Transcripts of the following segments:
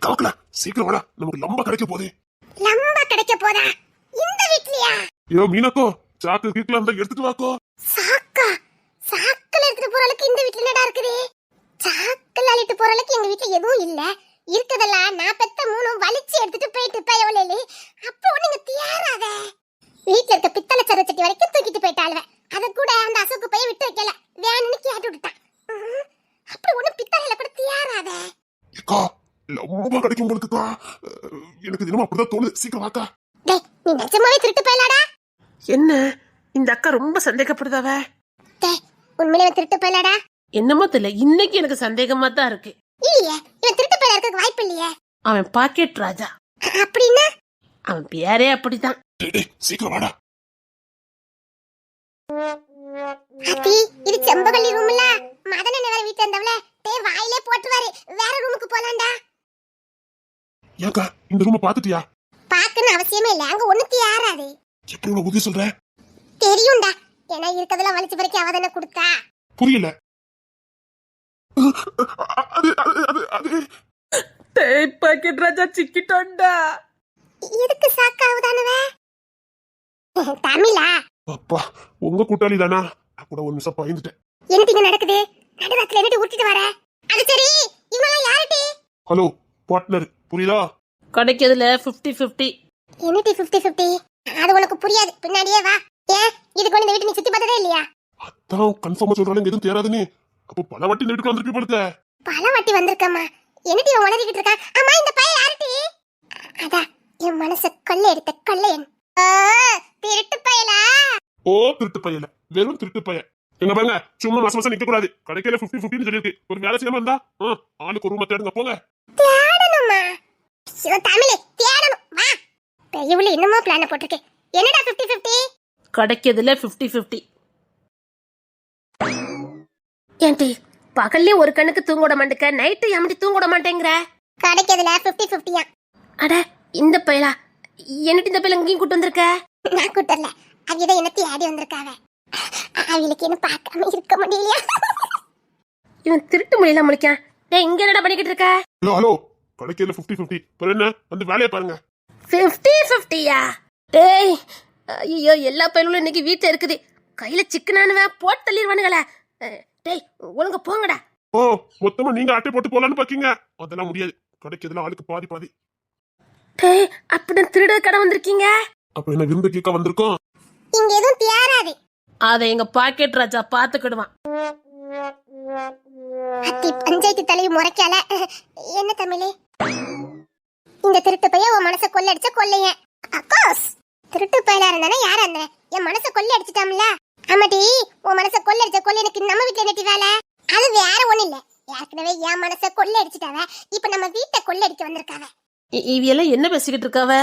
கவக்கல, சீக்கிரம் வாடா, நமக்கு லம்ப கிடைக்க போதே. லம்ப கிடைக்க போதா? இந்த வீட்லயா? ஐயோ மீனாக்கோ, சாக்கு கீக்கல அந்த எடுத்துட்டு வாக்கோ. சாக்கா? சாக்குல எடுத்துட்டு போற அளவுக்கு இந்த வீட்ல என்னடா இருக்குது? சாக்குல அள்ளிட்டு போற அளவுக்கு எங்க வீட்ல எதுவும் இல்ல. இருக்கதெல்லாம் நான் பெத்த 3 வலிச்சு எடுத்துட்டு போயிட்டு பயவலேலே. அப்போ நீங்க தியாராத. வீட்ல இருக்க பித்தளை சரச்சட்டி வரைக்கும் தூக்கிட்டு போயிட்டாளுவ. அத கூட அந்த அசோக்கு பைய விட்டு வைக்கல. வேணும்னு கேட்டு விட்டான். அப்படி ஒண்ணு பித்தளைல கூட தியாராத. அக்கா, லம்ப கிடைக்கும் போலுக்குக்கா. எனக்கு தினமும் அப்படிதான் தோணுது. சீக்கிரம் வாக்கா. டேய், நீ நிஜமாவே திருட்டு போயலாடா? என்ன இந்த அக்கா ரொம்ப சந்தேகப்படுதாவ? டேய், உண்மையிலே திருட்டு போயலாடா? என்னமோ தெரியல, இன்னைக்கு எனக்கு சந்தேகமா தான் இருக்கு. இல்லையே, இவன் திருட்டு போயல இருக்க வாய்ப்பு இல்லையே. அவன் பாக்கெட் ராஜா. அப்படின்னா அவன் பேரே அப்படிதான். டேய் சீக்கிரம் வாடா. அத்தி, இது செம்பகல்லி ரூம்ல மதன வேற வீட்ல இருந்தவளே. டேய், வாயிலே போட்டுவாரு. வேற ரூமுக்கு போலாம்டா. ஏக்கா, இந்த ரூமை பாத்துட்டியா? பாக்கணும் அவசியமே இல்ல. அங்க ஒண்ணுக்கு யாராது? எப்படி உனக்கு உதவி சொல்ற? தெரியும்டா. ஏன்னா இருக்கதெல்லாம் வலிச்சு பறிக்க அவ தானே கொடுத்தா. புரியல. அது அது அது அது டேய் பாக்கெட் ராஜா சிக்கிட்டோண்டா. எதுக்கு சாக்காவுதானவ? தமிழா? அப்பா, உங்க கூட்டாளி தானா? நான் கூட ஒரு நிமிஷம் பயந்துட்டேன். என்னங்க நடக்குது? நடுராத்திரில என்னடி உருட்டிட்டு வர? அது சரி, இவங்க யாரடி? ஹலோ பார்ட்னர், புரியுதா? கிடைக்கிறதுல 50-50. என்னடி 50-50? அது உனக்கு புரியாது. பின்னாடியே வா. ஏன் இதுக்கு இந்த வீட்டு நீ சுத்தி பார்த்ததே இல்லையா? அதான் கன்ஃபார்மா சொல்றாங்க, எதுவும் தேராதுன்னு. அப்போ பல வாட்டி இந்த வீட்டுக்கு வந்திருப்பீ போலுக்க. பல வாட்டி வந்திருக்கம்மா. என்னடி இவன் உளறிக்கிட்டு இருக்கான்? அம்மா, இந்த பையன் யாருடி? அதான் என் மனச கொள்ளை எடுத்த கொள்ளையன். திருட்டு பயலா? ஓ, திருட்டு பையல, வெறும் திருட்டு பையன். எங்க பாருங்க, சும்மா மாசம் நிக்க கூடாது. கடைக்கையில 50-50 சொல்லிருக்கு. ஒரு வேலை செய்யாம இருந்தா ஆளுக்கு ஒரு ரூம் தேடுங்க, போங்க. தேடணுமா? தமிழே தேடணும். வா. பெரியவுல என்னமோ பிளான் போட்டிருக்கே. என்னடா 50-50? கிடைக்கிறதுல 50-50. ஏன்டி பகல்லே ஒரு கண்ணுக்கு தூங்க மாட்டேங்க, நைட்டு எமடி தூங்க மாட்டேங்கிற? கிடைக்கிறதுல 50-50யா? அட இந்த பையலா, என்னட்டு இந்த பையல இங்கேயும் கூட்டு வந்திருக்க? நான் கூட்டல, அவியதான் என்ன தேடி வந்திருக்காவ. அவளுக்கு என்ன பார்க்காம இருக்க முடியலையா? இவன் திருட்டு மொழியெல்லாம் முழிக்கான். டேய், இங்க என்னடா பண்ணிக்கிட்டு இருக்க? ஹலோ ஹலோ, கடைக்கையில 50-50. என்ன வந்து வேலையை பாருங்க. 50-50யா? டேய், ஐயோ, எல்லா பையலும் இன்னைக்கு வீட்டுல இருக்குது. கையில சிக்கனானுவன் போட்டு தள்ளிடுவானுங்களே. டேய், ஒழுங்க போங்கடா. ஓ, மொத்தமா நீங்க அட்டை போட்டு போலான்னு பாக்கீங்க. அதெல்லாம் முடியாது. கிடைக்கிறதுல ஆளுக்கு பாதி பாதி. டேய், அப்படிதான் திருட கடை வந்திருக்கீங்க. அப்ப என்ன விருந்து கேட்க வந்திருக்கோம்? இங்க எதுவும் தேராது. அதை எங்க பாக்கெட் ராஜா பாத்துக்கிடுவான். அத்தி பஞ்சாயத்து தலைவி முறைக்கால. என்ன தமிழே? இந்த திருட்டு பையன் உன் மனச கொள்ளடிச்ச கொள்ளையன். அக்கோஸ் திருட்டு பையலா இருந்தானே யாரா இருந்தா? என் மனச கொள்ளை அடிச்சுட்டாம்ல. ஆமாடி, உன் மனச கொள்ளடிச்ச கொள்ளையனுக்கு நம்ம வீட்டுல நெட்டி வேலை. அது வேற ஒண்ணு இல்ல. ஏற்கனவே என் மனச கொள்ளை அடிச்சுட்டாவ. இப்ப நம்ம வீட்டை கொள்ளை அடிக்க வந்திருக்காவ. இவையெல்லாம் என்ன பேசிக்கிட்டு இருக்காவ?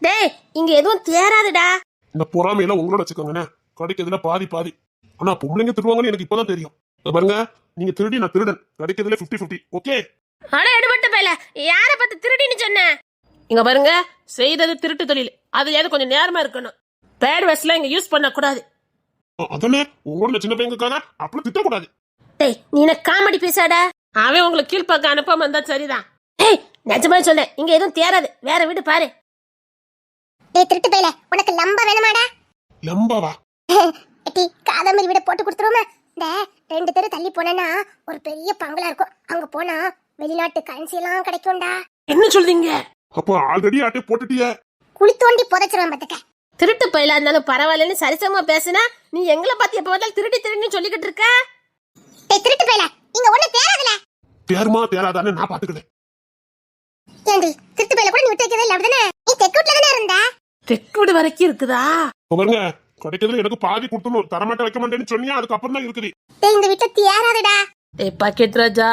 டேய், இங்க எதுவும் தேராதுடா. இந்த பொறாமையெல்லாம் உங்களோட வச்சுக்கோங்கண்ணே. கிடைக்கிறதுல பாதி பாதி. ஆனா பொம்பளைங்க திருடுவாங்கன்னு எனக்கு இப்பதான் தெரியும். பாருங்க, நீங்க திருடி, நான் திருடன். கிடைக்கிறதுல 50-50. ஓகே? அட எடுபட்ட பையல, யார பார்த்து திருடின்னு சொன்ன? இங்க பாருங்க, செய்யறது திருட்டு தொழில். அதுலயாவது கொஞ்சம் நேரமா இருக்கணும். பேட் வேஸ்ட்ல இங்க யூஸ் பண்ண கூடாது. அதனே உங்களோட சின்ன பையனுக்காக அப்படி திட்டக்கூடாது. டேய், நீ என்ன காமெடி பேசாடா? அவன் உங்களை கீழ்பாக்க அனுப்பாம இருந்தா சரிதான். டேய், நிஜமா சொல்ல, இங்க எதுவும் தேராது. வேற வீடு பாரு. டேய் திருட்டு பையல, உனக்கு லம்ப வேணுமாடா? லம்பாவா? எட்டி காதமரி வீட போட்டு கொடுத்துருவோமா? இந்த 2 தெரு தள்ளி போனா ஒரு பெரிய பங்களா இருக்கும். அங்க போனா வெளிநாட்டு கரன்சி எல்லாம் கிடைக்கும்டா. என்ன சொல்றீங்க? அப்போ ஆல்ரெடி அட்டை போட்டுட்டிய. குழி தோண்டி புதைச்சிருவேன் பாத்துக்க. திருட்டு பையலா இருந்தாலும் பரவாயில்லன்னு சரிசமா பேசுனா, நீ எங்களை பார்த்து எப்ப பார்த்தாலும் திருடி திருடின்னு சொல்லிக்கிட்டு இருக்க. டேய் திருட்டு பையல, இங்க ஒண்ணு தேராதுல. தேருமா தேராதான்னு நான் பாத்துக்கிறேன். ஏண்டி திருட்டு பையல கூட நீ விட்டு வைக்கவே இல்ல அப்படிதானே? நீ தெக்கூட்ல தானே இருந்த? தெக்கூடு வரைக்கும் இருக்குதா? பாருங்க, கிடைக்கிறதுல எனக்கு பாதி கொடுத்துணும். தரமாட்ட வைக்க மாட்டேன்னு சொன்னியா, அதுக்கப்புறம் தான் இருக்குது. டேய், இந்த வீட்டை தேராதுடா. டேய் பாக்கெட் ராஜா,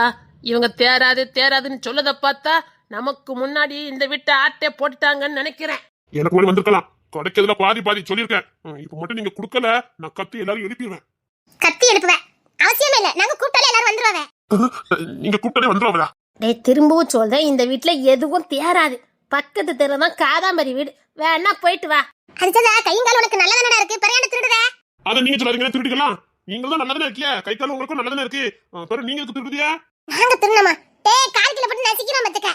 இவங்க தேராதுன்னு சொல்லத பார்த்தா நமக்கு முன்னாடி இந்த வீட்டை ஆட்டே போட்டுட்டாங்கன்னு நினைக்கிறேன். எனக்கு முன்னாடி வந்திருக்கலாம். கிடைக்கிறதுல பாதி பாதி சொல்லியிருக்கேன். இப்ப மட்டும் நீங்க குடுக்கல, நான் கத்தி எல்லாரும் எழுப்பிடுவேன். கத்தி எடுப்புவேன். அவசியமே இல்ல. நாங்க கூப்பிட்டாலே எல்லாரும் வந்துருவாங்க. நீங்க கூப்பிட்டே வந்துருவாங்களா? டேய், திரும்பவும் சொல்றேன், இந்த வீட்டுல எதுவும் தேராது. பக்கத்து தெரு தான் காதாம்பரி வீடு. வேணா போயிட்டு வா. அதுச்சதா கைங்கால் உனக்கு நல்லதானடா இருக்கு. பெரியான திருடுற. அத நீங்க சொல்லாதீங்க, திருடிக்கலாம். நீங்க தான் நல்லதானே இருக்கியா? கை கால் உங்களுக்கும் நல்லதானே இருக்கு. நீங்க எதுக்கு திருடுதியா? நாங்க திருடணுமா? டேய் கால்கில போட்டு நசிக்கிறோம் பாத்துக்க.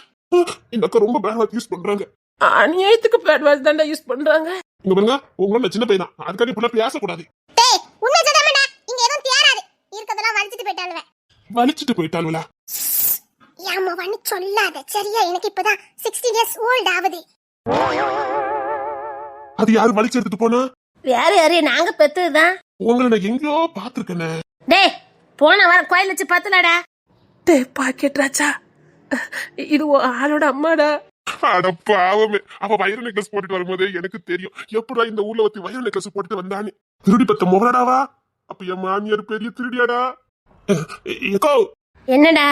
இந்த அக்கா ரொம்ப பேட் வார்த்தை யூஸ் பண்றாங்க. அநியாயத்துக்கு பேட் வாட்ச் தான்டா யூஸ் பண்றாங்க. இங்க பாருங்க, உங்களோட சின்ன பையன் தான், அதுக்காக இப்படி பேசக்கூடாது. டேய் உன்னை சொல்லாமடா, இங்க எதுவும் தேராது. இருக்கதெல்லாம் வலிச்சிட்டு போயிட்டானுவே. வலிச்சிட்டு போயிட்டாளுவலா? யாமா வண்ணி சொல்லாத சரியா? எனக்கு இப்பதான் 16 years old ஆகுது. அது யாரு வலிச்சு எடுத்துட்டு போனா? வேற யாரு? நாங்க பெத்ததுதான். உங்களை நான் எங்கேயோ பாத்துருக்கேனே. டேய் போன வாரம் கோயில் வச்சு பாத்துலடா. டேய் பாக்கெட் ராஜா, இது ஆளோட அம்மாடா. அட பாவமே, அவ வைர நெக்லஸ் போட்டுட்டு வரும்போது எனக்கு தெரியும் எப்படா இந்த ஊர்ல ஒருத்தி வைர நெக்லஸ் போட்டுட்டு வந்தானே. திருடி பத்த முகடாவா? அப்ப என் மாமியார் பெரிய திருடியாடா. ஏக்கோ என்னடா?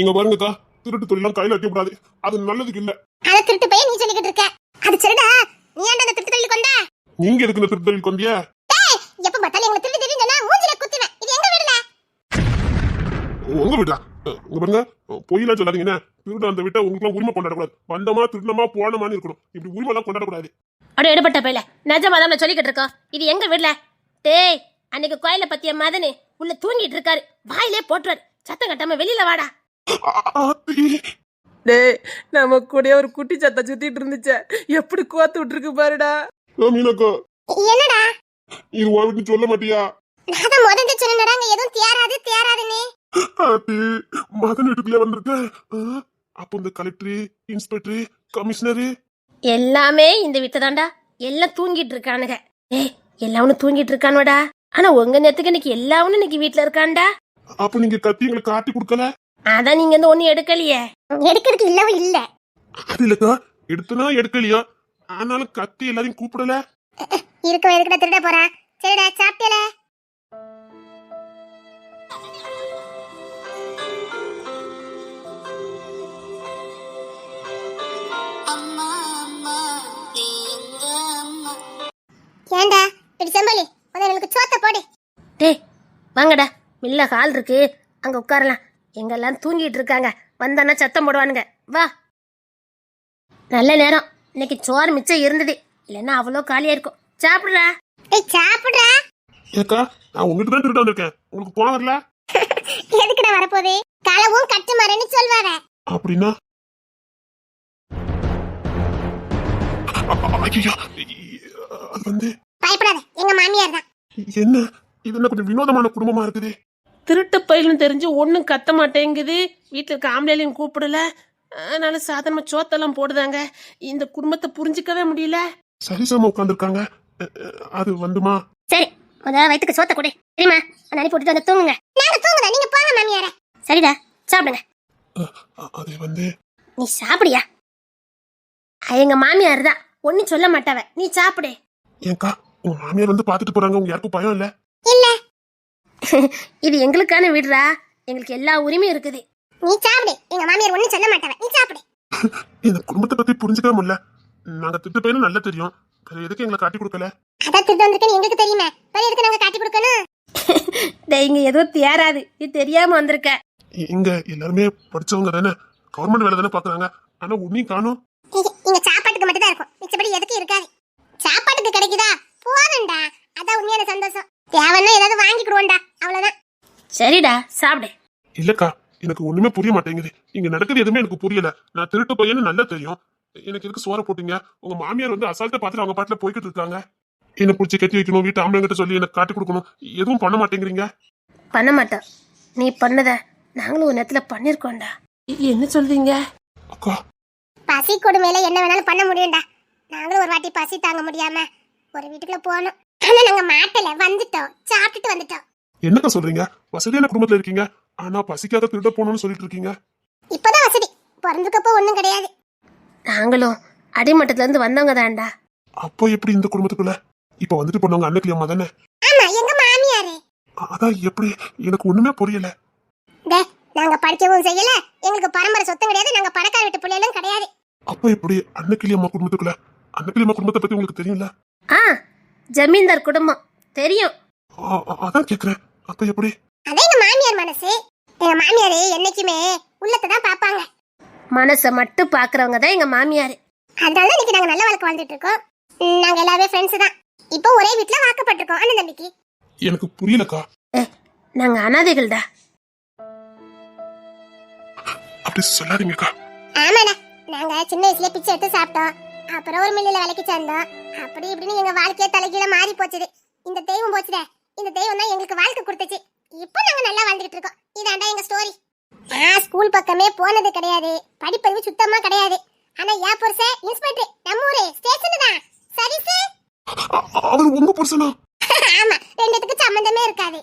இங்க பாருங்கக்கா, திருட்டு தொழிலாம் கையில வைக்க கூடாது, அது நல்லதுக்கு இல்ல. அத திருட்டு பையன் நீ சொல்லிக்கிட்டு இருக்க. அது சரிடா, நீ ஏன்டா அந்த திருட்டு தள்ளி கொண்ட? நீங்க எதுக்கு இந்த திருட்டு தொழில் கொண்டியா? டேய் எப்ப பார்த்தாலும் எங்களை திருடி திருடி சொன்னா மூஞ்சில குத்துவேன். இது எங்க வீடுல? உங்க வீட்டா? இங்க பாருங்க, பொய்யெல்லாம் சொல்லாதீங்க. திருட அந்த வீட்டை உங்களுக்கு உரிமை கொண்டாடக்கூடாது. வந்தமா திருடமா போனமான்னு இருக்கணும். இப்படி உரிமை எல்லாம் கொண்டாடக்கூடாது. அட எடுபட்ட பையல, நிஜமா தான் சொல்லிக்கிட்டு இருக்கோம். இது எங்க வீட்ல? டேய் அன்னைக்கு கோயில பத்திய மதனு உள்ள தூங்கிட்டு இருக்காரு, வாயிலே போட்டுறாரு. சத்தம் கட்டாம வெளியில வாடா. டேய் நம்ம கூட ஒரு குட்டி சத்தா சுத்திட்டு இருந்துச்சே, எப்படி கோத்து விட்டுருக்கு பாருடா. மீனாக்கா, என்னடா? இது உனக்கு சொல்ல மாட்டியா? நான் தான் முதல்ல சொன்னேன்டா, அங்க எதுவும் தேராதுன்னு. மதன் வீட்டுக்குள்ளே வந்திருக்க. அப்போ இந்த கலெக்டர், இன்ஸ்பெக்டர், கமிஷனரு எல்லாமே இந்த வீட்டு தான்டா. எல்லாம் தூங்கிட்டு இருக்கானுங்க. ஏய் எல்லாவனும் தூங்கிட்டு இருக்கானுடா. ஆனா உங்க நேரத்துக்கு இன்னைக்கு எல்லாவனும் இன்னைக்கு வீட்டுல இருக்கான்டா. அப்ப நீங்க கத்தி எங்களை காட்டி கொடுக்கல? அதான் நீங்க இந்த ஒண்ணு எடுக்கலையே. எடுக்கிறதுக்கு இல்லவும் இல்ல. அது இல்லக்கா, எடுத்தனா எடுக்கலையா, ஆனாலும் கத்தி எல்லாரையும் கூப்பிடல. இருக்கவன் எதுக்கிட்ட திருட போறா? சரிடா சாப்பிட்டல. ஏண்டா இப்படி செம்பலி உங்களுக்கு சோத்த போடு. டேய் வாங்கடா, மில்ல ஹால் இருக்கு, அங்க உட்காரலாம். எங்கெல்லாம் தூங்கிட்டு இருக்காங்க, வந்தானா சத்தம் போடுவானுங்க. வா. நல்ல நேரம், இன்னைக்கு சோறு மிச்சம் இருந்தது, இல்லைன்னா அவ்வளோ காலியா இருக்கும். சாப்பிடுறா. ஏய் சாப்பிடுறா. ஏக்கா, நான் உங்ககிட்ட தான் திருட வந்திருக்கேன், உங்களுக்கு போன வரல? எதுக்குடா வரப்போதே? களவும் கட்டு மரன்னு சொல்வார. அப்படின்னா ஐயா, அது வந்து பயப்படாத, எங்க மாமியார் தான். என்ன இது? என்ன கொஞ்சம் வினோதமான குடும்பமா இருக்குது. திருட்டு பயிலும் தெரிஞ்சு ஒன்னும் கத்த மாட்டேங்குது. வீட்டுல இருக்க ஆம்பளையும் கூப்பிடல, அதனால சாதாரணமா சோத்தெல்லாம் போடுதாங்க. இந்த குடும்பத்தை புரிஞ்சுக்கவே முடியல. சரிசமா உட்காந்துருக்காங்க. அது வந்துமா? சரி முதல்ல வயிற்றுக்கு சோத்த கொடு. சரிம்மா, அதை அனுப்பி விட்டுட்டு வந்து தூங்குங்க. நாங்க தூங்குதா, நீங்க போங்க மாமியார. சரிடா சாப்பிடுங்க. அது வந்து நீ சாப்பிடியா? எங்க மாமியார் தான், ஒன்னும் சொல்ல மாட்டாவ. நீ சாப்பிடு. ஏங்கா, உங்க மாமியார் வந்து பாத்துட்டு போறாங்க, உங்க யாருக்கும் பயம் இல்ல? இல்ல. இது எங்களுக்கான வீடுடா, எங்களுக்கு எல்லா உரிமையும் இருக்குது. நீ சாப்பிடு, எங்க மாமியார் ஒண்ணும் சொல்ல மாட்டாவ. நீ சாப்பிடு. இந்த குடும்பத்தை பத்தி புரிஞ்சுக்கவே முடியல. நாங்க திட்டு பையனும் நல்லா தெரியும், வேற எதுக்கு எங்களை காட்டி கொடுக்கல? அதான் திருட்டு வந்திருக்கேன்னு எங்களுக்கு தெரியுமே, வேற எதுக்கு நாங்க காட்டி கொடுக்கணும்? டேய் இங்க எதுவும் தேராது, இது தெரியாம வந்திருக்க. இங்க எல்லாருமே படிச்சவங்க தானே, கவர்மெண்ட் வேலை தானே பாக்குறாங்க. ஆனா உன்னையும் காணும். இங்க சாப்பாட்டுக்கு மட்டும் தான் இருக்கும், மிச்சபடி எதுக்கு இருக்காது. சாப்பாட்டுக்கு கிடைக்குதா போறேன்டா, அதான் உண்மையான சந்தோஷம். தேவைன்னா ஏதாவது வாங்கிக்கிடுவோம்டா, அவ்வளவுதான். சரிடா சாப்பிடு. இல்லக்கா, எனக்கு ஒண்ணுமே புரிய மாட்டேங்குது. இங்க நடக்குது எதுவுமே எனக்கு புரியல. நான் திருட்டு பையன்னு நல்லா தெரியும், எனக்கு எதுக்கு சோற போட்டீங்க? உங்க மாமியார் வந்து அசால்ட்டா பாத்துட்டு அவங்க பாட்டுல போய்கிட்டு இருக்காங்க. என்ன பிடிச்சி கட்டி வைக்கணும், வீட்டு ஆம்பளைங்கிட்ட சொல்லி எனக்கு காட்டி கொடுக்கணும், எதுவும் பண்ண மாட்டேங்கிறீங்க. பண்ண மாட்டோம், நீ பண்ணத நாங்களும் ஒரு நேரத்துல பண்ணிருக்கோம்டா. என்ன சொல்றீங்க? அக்கா, பசி கொடுமையில என்ன வேணாலும் பண்ண முடியும்டா. நாங்களும் ஒரு வாட்டி பசி தாங்க முடியாம ஒரு வீட்டுக்குள்ள போனோம், ஆனா நாங்க மாட்டல, வந்துட்டோம், சாப்பிட்டுட்டு வந்துட்டோம். என்னக்கா சொல்றீங்க? வசதியான குடும்பத்துல இருக்கீங்க, ஆனா பசிக்காக திருட போகணும்னு சொல்லிட்டு இருக்கீங்க. இப்பதான் வசதி, பிறந்ததுக்கப்போ ஒண்ணும் கிடையாது. நாங்களும் அடிமட்டத்துல இருந்து வந்தவங்க தான்டா. அப்போ எப்படி இந்த குடும்பத்துக்குள்ள? இப்ப வந்துட்டு போனவங்க அன்னைக்கியம்மா தானே? ஆமா எங்க மாமியாரு. அதான் எப்படி? எனக்கு ஒண்ணுமே புரியல. டே நாங்க படிக்கவும் செய்யல, எங்களுக்கு பரம்பரை சொத்தும் கிடையாது, நாங்க பணக்கார வீட்டு பிள்ளைகளும் கிடையாது. அப்ப எப்படி அன்னைக்கியம்மா குடும்பத்துக்குள்ள? அன்னைக்கியம்மா குடும்பத்தை பத்தி உங்களுக்கு தெரியும்ல? ஜமீன்தார் குடும்பம் தெரியும். அதான் கேக்குறேன், அப்ப எப்படி? அதான் எங்க மாமியார் மனசு. எங்க மாமியாரு என்னைக்குமே உள்ளத்தை தான் பாப்பாங்க. மனசை மட்டும் பாக்குறவங்க தான் எங்க மாமியாரு. அதனால இன்னைக்கு நாங்க நல்ல வாழ்க்கை வாழ்ந்துட்டு இருக்கோம். நாங்க எல்லாமே ஃப்ரெண்ட்ஸ் தான். இப்போ ஒரே வீட்ல வாக்கப்பட்டிருக்கோம் அண்ணன் தம்பிக்கு. எனக்கு புரியலக்கா. நாங்க அனாதைகள்டா. அப்படி சொல்லாதீங்கக்கா. ஆமாடா, நாங்க சின்ன வயசுல பிச்சை எடுத்து சாப்பிட்டோம். அப்புறம் ஒரு மில்லுல வேலைக்கு சேர்ந்தோம். அப்படி இப்படின்னு எங்க வாழ்க்கையே தலைகீழ மாறி போச்சுது. இந்த தெய்வம் போச்சுதே, இந்த தெய்வம் தான் எங்களுக்கு வாழ்க்கை கொடுத்துச்சு. இப்போ நாங்க நல்லா வாழ்ந்துட்டு இருக்கோம். இதாண்டா எங்க ஸ்டோரி. நான் ஸ்கூல் பக்கமே போனது கிடையாது, படிப்பறிவு சுத்தமா கிடையாது. ஆனா என் புருஷன் இன்ஸ்பெக்டர், நம்ம ஊரு ஸ்டேஷன் தான். சரி சார். அவர் உங்க புருஷனா? ஆமா, ரெண்டுத்துக்கு சம்பந்தமே இருக்காது.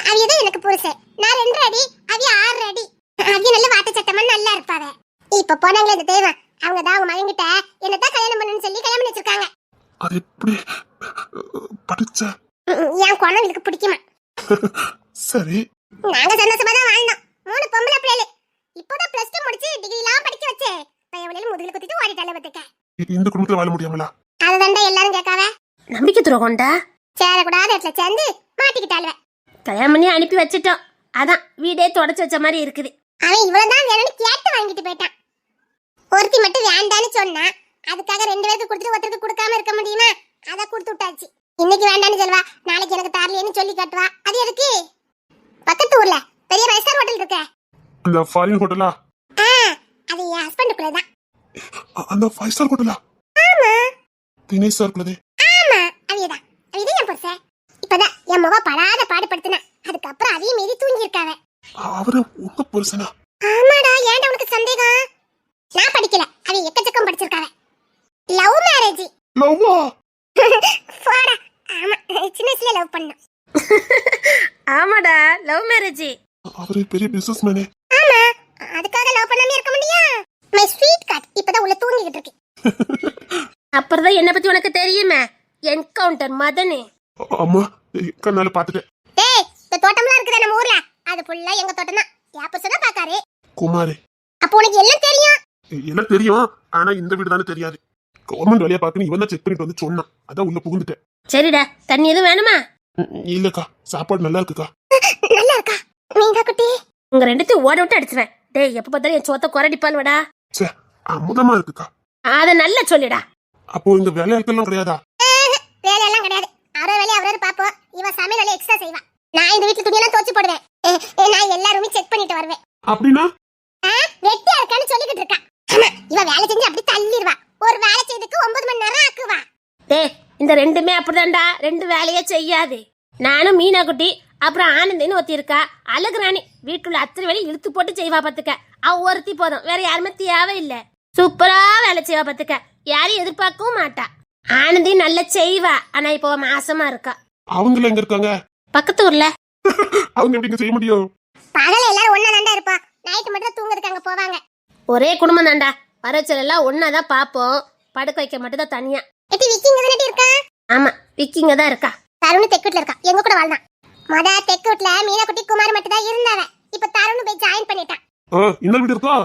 அவியதான் எனக்கு புருஷன். நான் 2 அடி, அவிய 6 அடி. அவிய நல்ல வாட்ட சட்டமா நல்லா இருப்பாங்க. இப்ப போனாங்களே இந்த தெய்வம், அவங்க தான் அவங்க மகன் கிட்ட என்னதான் கல்யாணம் பண்ணணும்னு சொல்லி கல்யாணம் வச்சிருக்காங்க. அது எப்படி படிச்ச? என் குழந்தைகளுக்கு பிடிக்குமா? சரி. நாங்க சந்தோஷமா தான் வாழ்ந்தோம். 3 பொம்பளை பிள்ளைகள். இப்போதான் +2 முடிச்சு டிகிரிலாம் படிக்க வச்சே. பையவளையில முதுகுல குத்திட்டு ஓடிட்டால பத்துக்க. இந்த குடும்பத்துல வாழ முடியாமலா? அதுதான்டா எல்லாரும் கேட்காவே. நம்பிக்கை துரோகம்டா. சேரக்கூடாத இடத்துல சேர்ந்து மாட்டிக்கிட்டாளுவ. கல்யாணம் பண்ணி அனுப்பி வச்சிட்டோம், அதான் வீடே தொடச்சு வச்ச மாதிரி இருக்குது. அவன் இவ்வளவுதான் வேணும்னு கேட்டு வாங்கிட்டு போயிட்டான். ஒருத்தி மட்டும் வேண்டான்னு சொன்னா, அதுக்காக 2 பேருக்கு கொடுத்துட்டு ஒருத்தருக்கு கொடுக்காம இருக்க முடியுமா? அத கொடுத்து விட்டாச்சு. இன்னைக்கு வேண்டான்னு சொல்வா, நாளைக்கு எனக்கு தரலையேன்னு சொல்லி காட்டுவா. அது எதுக்கு? பக்கத்து ஊர்ல பெரிய 5-ஸ்டார் ஹோட்டல் இருக்கு. அந்த ஃபாரின் ஹோட்டலா? அது என் ஹஸ்பண்டுக்குள்ள தான். அந்த 5 ஸ்டார் ஹோட்டலா? ஆமா தினேஷ் சார் குலதே. ஆமா, அவியதான் என் புருஷன். இப்பதான் என் முக படாத பாடுபடுத்தினா, அதுக்கப்புறம் அதையும் மீறி தூங்கி இருக்காவ. அவரு உங்க புருஷனா? ஆமாடா, ஏன்டா உனக்கு சந்தேகம்? நான் படிக்கல, அவ எக்கச்சக்கம் படிச்சிருக்காவ. Love marriage. லவ்வா? போடா. ஆமா, சின்ன வயசுல லவ் பண்ணோம். ஆமாடா, லவ் மேரேஜ். அவரு பெரிய பிசினஸ் மேனே. ஆமா, அதுக்காக லவ் பண்ணாம இருக்க முடியும்? மை ஸ்வீட் காட் இப்பதான் உள்ள தூங்கிட்டு இருக்கு. அப்புறம் தான் என்ன பத்தி உனக்கு தெரியுமே, என்கவுண்டர் மதனே. அம்மா கண்ணால பாத்துட்டேன். டேய், இந்த தோட்டம்லாம் இருக்குதே நம்ம ஊர்ல, அது ஃபுல்லா எங்க தோட்டம் தான். யா புருஷன் தான் பாக்காரு. குமாரே. அப்போ உனக்கு எல்லாம் தெரியும். எல்லாம் தெரியும், ஆனா இந்த வீடு தானே தெரியாது. கவர்மெண்ட் வேலையா பாக்குன்னு இவன் தான் செக் பண்ணிட்டு வந்து சொன்னான், அதான் உள்ள புகுந்துட்டேன். சரிடா, தண்ணி எதுவும் வேணுமா? இல்லக்கா, சாப்பாடு நல்லா இருக்குக்கா. நல்லா இருக்கா மீனா குட்டி? உங்க 2த்தையும் ஓட விட்டு அடிச்சுவேன். டேய், எப்ப பார்த்தாலும் என் சோத்த குரடிப்பால் வடா. சே, அமுதமா இருக்குக்கா. அத நல்லா சொல்லிடா. அப்போ இந்த வேலையாட்கள்லாம் கிடையாதா? வேலையெல்லாம் கிடையாது. அவரே வேலையை அவரே பாப்போம். இவன் சமையல் வேலையை எக்ஸ்ட்ரா செய்வா. நான் இந்த வீட்டுல துணியெல்லாம் துவைச்சு போடுவேன். நான் எல்லா ரூமையும் செக் பண்ணிட்டு வருவேன். அப்படின்னா வெட்டியா இருக்கான்னு சொல்லிக்கிட்டு இருக்கா. ஆமா, இவ வேலை செஞ்சு அப்படி தள்ளிடுவா. ஒரு வேலை செய்யறதுக்கு 9 மணி நேரம் ஆக்குவா. டேய், இந்த 2மே அப்படிதான்டா, 2 வேலையே செய்யாது. நானும் மீனா குட்டி, அப்புறம் ஆனந்தின்னு ஒருத்தி இருக்கா, அழகுராணி. வீட்டுல அத்தனை வேலையும் இழுத்து போட்டு செய்வா பாத்துக்க. அவ ஒருத்தி போதும், வேற யாருமே தேவை இல்ல. சூப்பரா வேலை செய்வா பாத்துக்க, யாரையும் எதிர்பார்க்கவும் மாட்டா. ஆனந்தி நல்லா செய்வா, ஆனா இப்போ மாசமா இருக்கா. அவங்கள எங்க இருக்காங்க? பக்கத்து ஊர்ல. அவங்க எப்படிங்க செய்ய முடியும்? பகல எல்லாரும் ஒண்ணா தாண்டா இருப்பா. நைட்டு மட்டும் தூங்குறதுக்கு அங்க போவாங்க. ஒரே குடும்பம் தான்டா, வரச்சல் எல்லாம் ஒன்னாதான் பாப்போம். படுக்க வைக்க மட்டும் தான் தனியா. எட்டி விக்கிங்க தானே இருக்கா? ஆமா, விக்கிங்க தான் இருக்கா. தருண் தெக்குட்ல இருக்கா, எங்க கூட வாழ்ந்தான். தெக்குட்ல மீனா குட்டி குமார் மட்டும் தான் இருந்தாவ. இப்ப தருண் போய் ஜாயின் பண்ணிட்டான். இன்னொரு வீடு இருக்கா?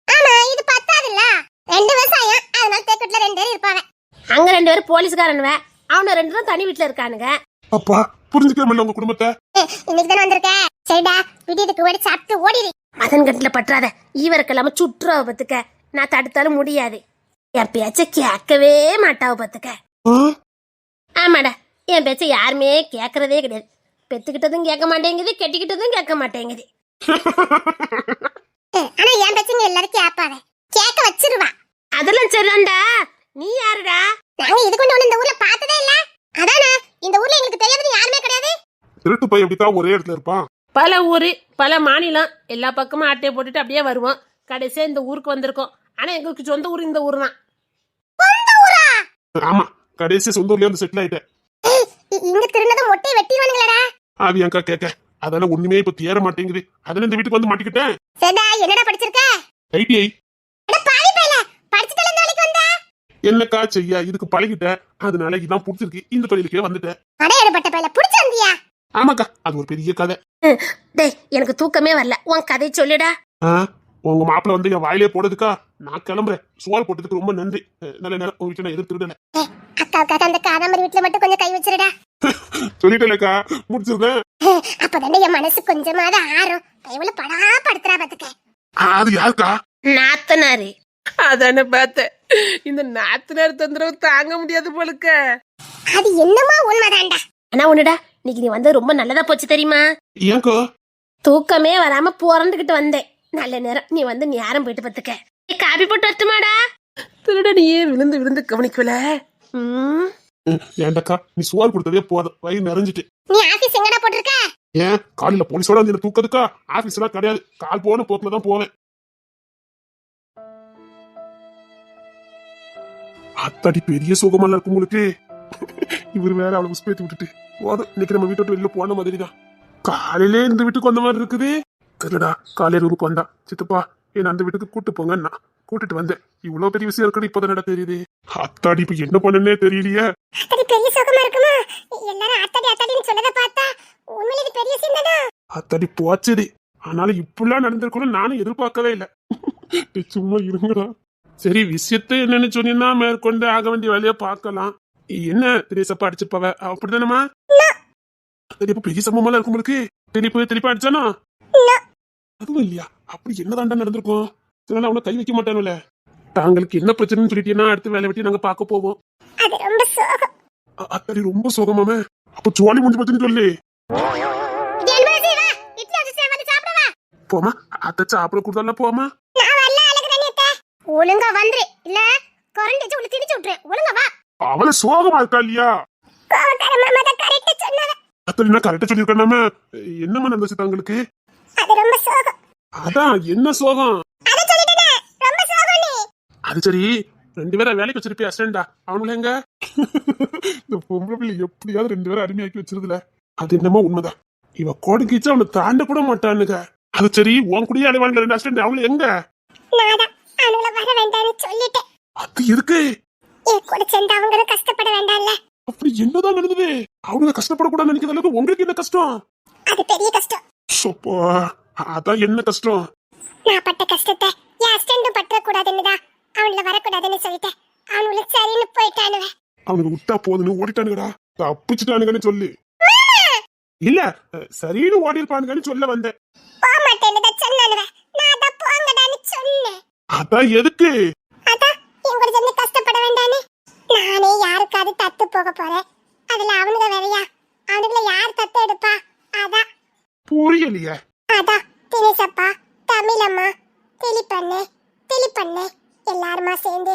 ஆமா, இது பத்தாதுல்ல. 2 விவசாயம், அதனால தெக்குட்ல 2 பேர் இருப்பாங்க. அங்க 2 பேரும் போலீஸ்காரனுவ, அவன 2 பேரும் தனி வீட்டுல இருக்கானுங்க. அப்பா புரிஞ்சுக்கவே உங்க குடும்பத்தை. இன்னைக்கு தானே வந்திருக்க. சரிடா, விடியதுக்கு ஓடி சாப்பிட்டு ஓடிடு. மதன் கட்டுல பற்றாத, ஈவருக்கெல்லாம சுற்றுவ பத்துக்க. நான் தடுத்தாலும் முடியாது. என் பேச்ச கேட்கவே மாட்டாவ பத்துக்க. ஆமாடா, என் பேச்ச யாருமே கேக்குறதே கிடையாது. பெத்துக்கிட்டதும் கேட்க மாட்டேங்குது, கெட்டிக்கிட்டதும் கேட்க மாட்டேங்குது. ஆனா என் பேச்சுங்க எல்லாரும் கேட்பாங்க, கேட்க வச்சிருவா. அதெல்லாம் சரிதான்டா. நீ யாருடா? நாங்க இது கொண்டு ஒண்ணு இந்த ஊர்ல பார்த்ததே இல்ல. அதானே, இந்த ஊர்ல எங்களுக்கு தெரியாதது யாருமே கிடையாது. திருட்டு போய் எப்படித்தான் ஒரே இடத்துல இருப்பான்? பல ஊரு, பல மாநிலம், எல்லா பக்கமும் ஆட்டையை போட்டுட்டு அப்படியே வருவோம். கடைசியா இந்த ஊருக்கு வந்திருக்கோம். ஆனா எங்களுக்கு சொந்த ஊர் இந்த ஊர் தான். சொந்த ஊரா? ஆமா, கடைசி சொந்த ஊர்லயே வந்து செட்டில் ஆயிட்டேன். இங்க திருநதை மொட்டை வெட்டிடுவானுங்களா? அது ஏங்கா கேட்க, அதான ஒண்ணுமே இப்ப தேர மாட்டேங்குது. அதனால இந்த வீட்டுக்கு வந்து மாட்டிக்கிட்டேன். சரிடா, என்னடா படிச்சிருக்க? ஐடிஐ. அட பாவி பையல, படிச்சிட்டல இந்த வேலைக்கு வந்தா? என்னக்கா செய்ய, இதுக்கு பழகிட்டேன். அதனால இதான் பிடிச்சிருக்கு, இந்த தொழிலுக்கே வந்துட்டேன். அடையப்பட்ட பையல பிடிச்சு வந்தியா? ஆமாக்கா, அது ஒரு பெரிய கதை. டேய், எனக்கு தூக்கமே வரல, உன் கதை சொல்லுடா. உங்க மாப்பிள்ள வந்து என் வாயிலே போடுறதுக்கா நான் கிளம்புறேன். சோறு போட்டதுக்கு ரொம்ப நன்றி. நல்ல நேரம் உங்க வீட்டுல நான் எதுவும் திருடல. அக்காவுக்காக அந்த காதாமரி வீட்டுல மட்டும் கொஞ்சம் கை வச்சிருடா. சொல்லிட்டேன்க்கா, முடிச்சிருந்தேன். அப்பதானே என் மனசு கொஞ்சமாவது ஆறும். கைவுல படா படுத்துறா பாத்துக்க. அது யாருக்கா? நாத்தனாரு. அதானே பார்த்தேன். இந்த நாத்தனார் தொந்தரவு தாங்க முடியாது போலுக்க. அது என்னமா உண்மைதான்டா. ஆனா ஒண்ணுடா, இன்னைக்கு நீ வந்து ரொம்ப நல்லதா போச்சு தெரியுமா? ஏங்கோ? தூக்கமே வராம புறந்துகிட்டு வந்தேன். நல்ல நேரம் நீ வந்து நேரம் போயிட்டு பத்துக்க. காபி போட்டு வரட்டுமாடா? திருடனையே விழுந்து விழுந்து கவனிக்கல. ஏன்டக்கா நீ சோறு கொடுத்ததே போதும், வயிறு நிறைஞ்சிட்டு. நீ ஆபீஸ் எங்கடா போட்டிருக்க? ஏன் காலையில போலீஸோட வந்து என்ன தூக்கதுக்கா? ஆபீஸ் எல்லாம் கிடையாது, கால் போன போக்குல தான் போவேன். அத்தாடி பெரிய சுகமெல்லாம் இருக்கும் உங்களுக்கு. இவர் வேற அவளை உஸ்பேத்தி விட்டுட்டு போதும். இன்னைக்கு நம்ம வீட்டை விட்டு வெளியில போன மாதிரி தான். காலையிலே இந்த வீட்டுக்கு வந்த மாதிரி இருக்குது. தெரியலடா, காலையில ரூமுக்கு வந்தா சித்தப்பா என்ன அந்த வீட்டுக்கு கூட்டு போங்கன்னா கூட்டிட்டு வந்தேன். இவ்வளவு பெரிய விஷயம் இருக்குன்னு இப்பதான் தெரியுது. அத்தாடி இப்ப என்ன பண்ணனே தெரியலையே. அத்தடி பெரிய சுகமா இருக்குமா? எல்லாரும் அத்தடி அத்தடின்னு சொல்லத பார்த்தா உண்மையிலே இது பெரிய சீன் தானா? அத்தாடி போச்சடி. ஆனாலும் இப்படிலாம் நடந்திருக்கணும் நானும் எதிர்பார்க்கவே இல்லை. சும்மா இருங்கடா. சரி, விஷயத்த என்னன்னு சொன்னீங்கன்னா மேற்கொண்டு ஆக வேண்டிய வேலையை பார்க்கலாம். என்ன திரேசப்பா அடிச்சிருப்பாவ அப்படிதானமா? சரி, இப்ப பெரிய சம்பவம் இருக்கும் உங்களுக்கு. திருப்பி அடிச்சானா? அதுவும் இல்லையா? அப்படி என்னதாண்டா நடந்திருக்கும்? இதனால அவனை கை வைக்க மாட்டானுல. தாங்களுக்கு என்ன பிரச்சனைன்னு சொல்லிட்டீங்கன்னா அடுத்த வேலை வெட்டி நாங்க பார்க்க போவோம். அது ரொம்ப சோகம். அத்தாடி ரொம்ப சோகமாமே. அப்ப ஜோலி முடிஞ்சு போச்சுன்னு சொல்லி போமா. அத்தை சாப்பிட கொடுத்தால போமா. ஒழுங்கா வந்துரு, இல்ல கரண்ட் வச்சு உள்ள திணிச்சு விட்டுறேன். ஒழுங்கா வா. அவளை சோகமா இருக்கா இல்லையா? கோவக்கார மாமா தான் கரெக்ட்டா சொன்னாங்க. அத்தனை நான் கரெக்டா சொல்லிருக்கேன். என்னமா நடந்துச்சு தாங்களுக்கு? அது ரொம்ப சோகம். அதான் என்ன சோகம்? அத சொல்லிட்டேனே, ரொம்ப சோகம் நீ. அது சரி, 2 பேரை வேலைக்கு வச்சிருப்பியா அசிஸ்டண்டா? அவனுல எங்க? இந்த பொம்பளை பிள்ளை எப்படியாவது 2 பேரை அடிமையாக்கி வச்சிருதுல. அது என்னமோ உண்மைதான். இவ கோடு கீச்சா அவனை தாண்ட கூட மாட்டானுங்க. அது சரி, உன் கூடயே அலைவானுங்க 2 அசிஸ்டண்ட். அவளை எங்க? நான்தான் அவங்கள வர வேண்டாம்னு சொல்லிட்டேன். அது இருக்கு. என் கூட சேர்ந்து அவங்களும் கஷ்டப்பட வேண்டாம்ல. அப்படி என்னதான் நடந்தது? அவங்க கஷ்டப்படக்கூடாதுன்னு நினைக்கிற அளவுக்கு உங்களுக்கு என்ன கஷ்டம்? அது பெரிய கஷ்டம். சோப்பா, அதான் என்ன கஷ்டம்? நான் பட்ட கஷ்டத்தை என் அஸ்டண்டும் பற்ற கூடாதுன்னுதான் அவங்கள வரக்கூடாதுன்னு சொல்லிட்டேன். அவனுக்கு சரின்னு போயிட்டானுவ. அவனுக்கு விட்டா போதுன்னு ஓடிட்டானுங்கடா. தப்பிச்சுட்டானுங்கன்னு சொல்லு. இல்ல, சரின்னு ஓடி இருப்பானுங்கன்னு சொல்ல வந்தேன். போக மாட்டேன்னு தான் சொன்னானுவ. நான் தான் போங்கடான்னு சொன்னேன். அதான் எதுக்கு? அதான் என் கூட சேர்ந்து கஷ்டப்பட வேண்டான்னு. நானே யாருக்காவது தத்து போக போறேன். அதுல அவனுங்க வேறையா? அவனுங்கள யார் தத்து எடுப்பா? அதான் புரியலையே. அதான் தினேசப்பா, தமிழம்மா, திலிப்பண்ணு எல்லாருமா சேர்ந்து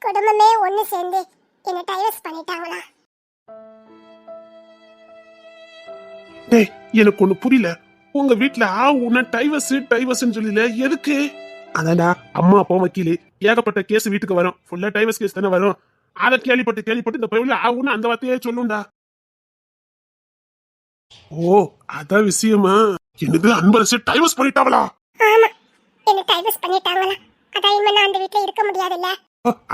குடும்பமே ஒண்ணு சேர்ந்து என்ன டைவர்ஸ் பண்ணிட்டாங்களா? டேய், எனக்கு ஒண்ணு புரியல. உங்க வீட்டுல உன்ன டைவர்ஸ் சொல்லல, எதுக்கு? அதான்டா, அம்மா அப்பா வக்கீலு, ஏகப்பட்ட கேஸ் வீட்டுக்கு வரும். ஃபுல்லா டைவர்ஸ் கேஸ் தானே வரும். அதை கேள்விப்பட்டு இந்த பையன் ஆகுன்னு அந்த வார்த்தையே சொல்லுண்டா. ஓ, அதான் விஷயமா? என்னது, அன்பரசு டைவர்ஸ் பண்ணிட்டாவளா? ஆமா, என்ன டைவர்ஸ் பண்ணிட்டாங்களா? அதான் இனிமே நான் அந்த வீட்ல இருக்க முடியாதுல்ல.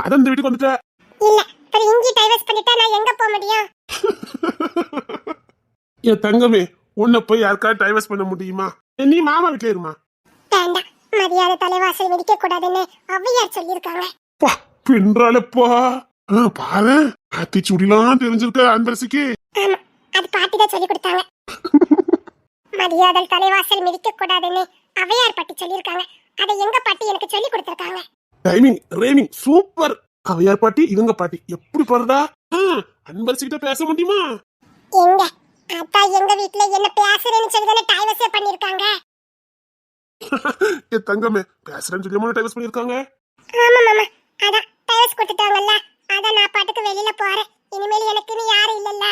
அதான் இந்த வீட்டுக்கு வந்துட்ட. இல்ல, இப்ப இங்கி டைவர்ஸ் பண்ணிட்டா நான் எங்க போக முடியும்? என் தங்கமே, உன்னை போய் யாருக்காவது டைவர்ஸ் பண்ண முடியுமா? நீ மாமா வீட்டுல இருமா. வேண்டாம், மரியாதை தலைவாசல் மிதிக்க கூடாதுன்னு ஔவையார் சொல்லியிருக்காங்க. பா, பின்றாலப்பா. பாரு, அத்தி சுடிலாம் தெரிஞ்சிருக்க அன்பரசிக்கு. ஆமா, அது பாட்டி தான் சொல்லி கொடுத்தாங்க. மரியாதை தலைவாசல் மிதிக்க கூடாதுன்னு ஔவையார் பாட்டி சொல்லியிருக்காங்க. அதை எங்க பாட்டி எனக்கு சொல்லி கொடுத்திருக்காங்க. Timing ramming super. அவையார் பாட்டி இவங்க பாட்டி எப்படி பாருடா. அன்பரசி கிட்ட பேச முடியுமா? எங்க அத்தா எங்க வீட்ல என்ன பேசுறேன்னு சொல்லி தானே டைவர்ஸே பண்ணிருக்காங்க. என் தங்கமே, பேசுறேன்னு சொல்லி டைவர்ஸ் பண்ணிருக்காங்க. ஆமா மாமா, அதான் டைவர்ஸ் கொடுத்துட்டாங்கல்ல. அதான் நான் பாட்டுக்கு வெளியில போறேன். இனிமேல் எனக்குன்னு யாரும் இல்லல்ல.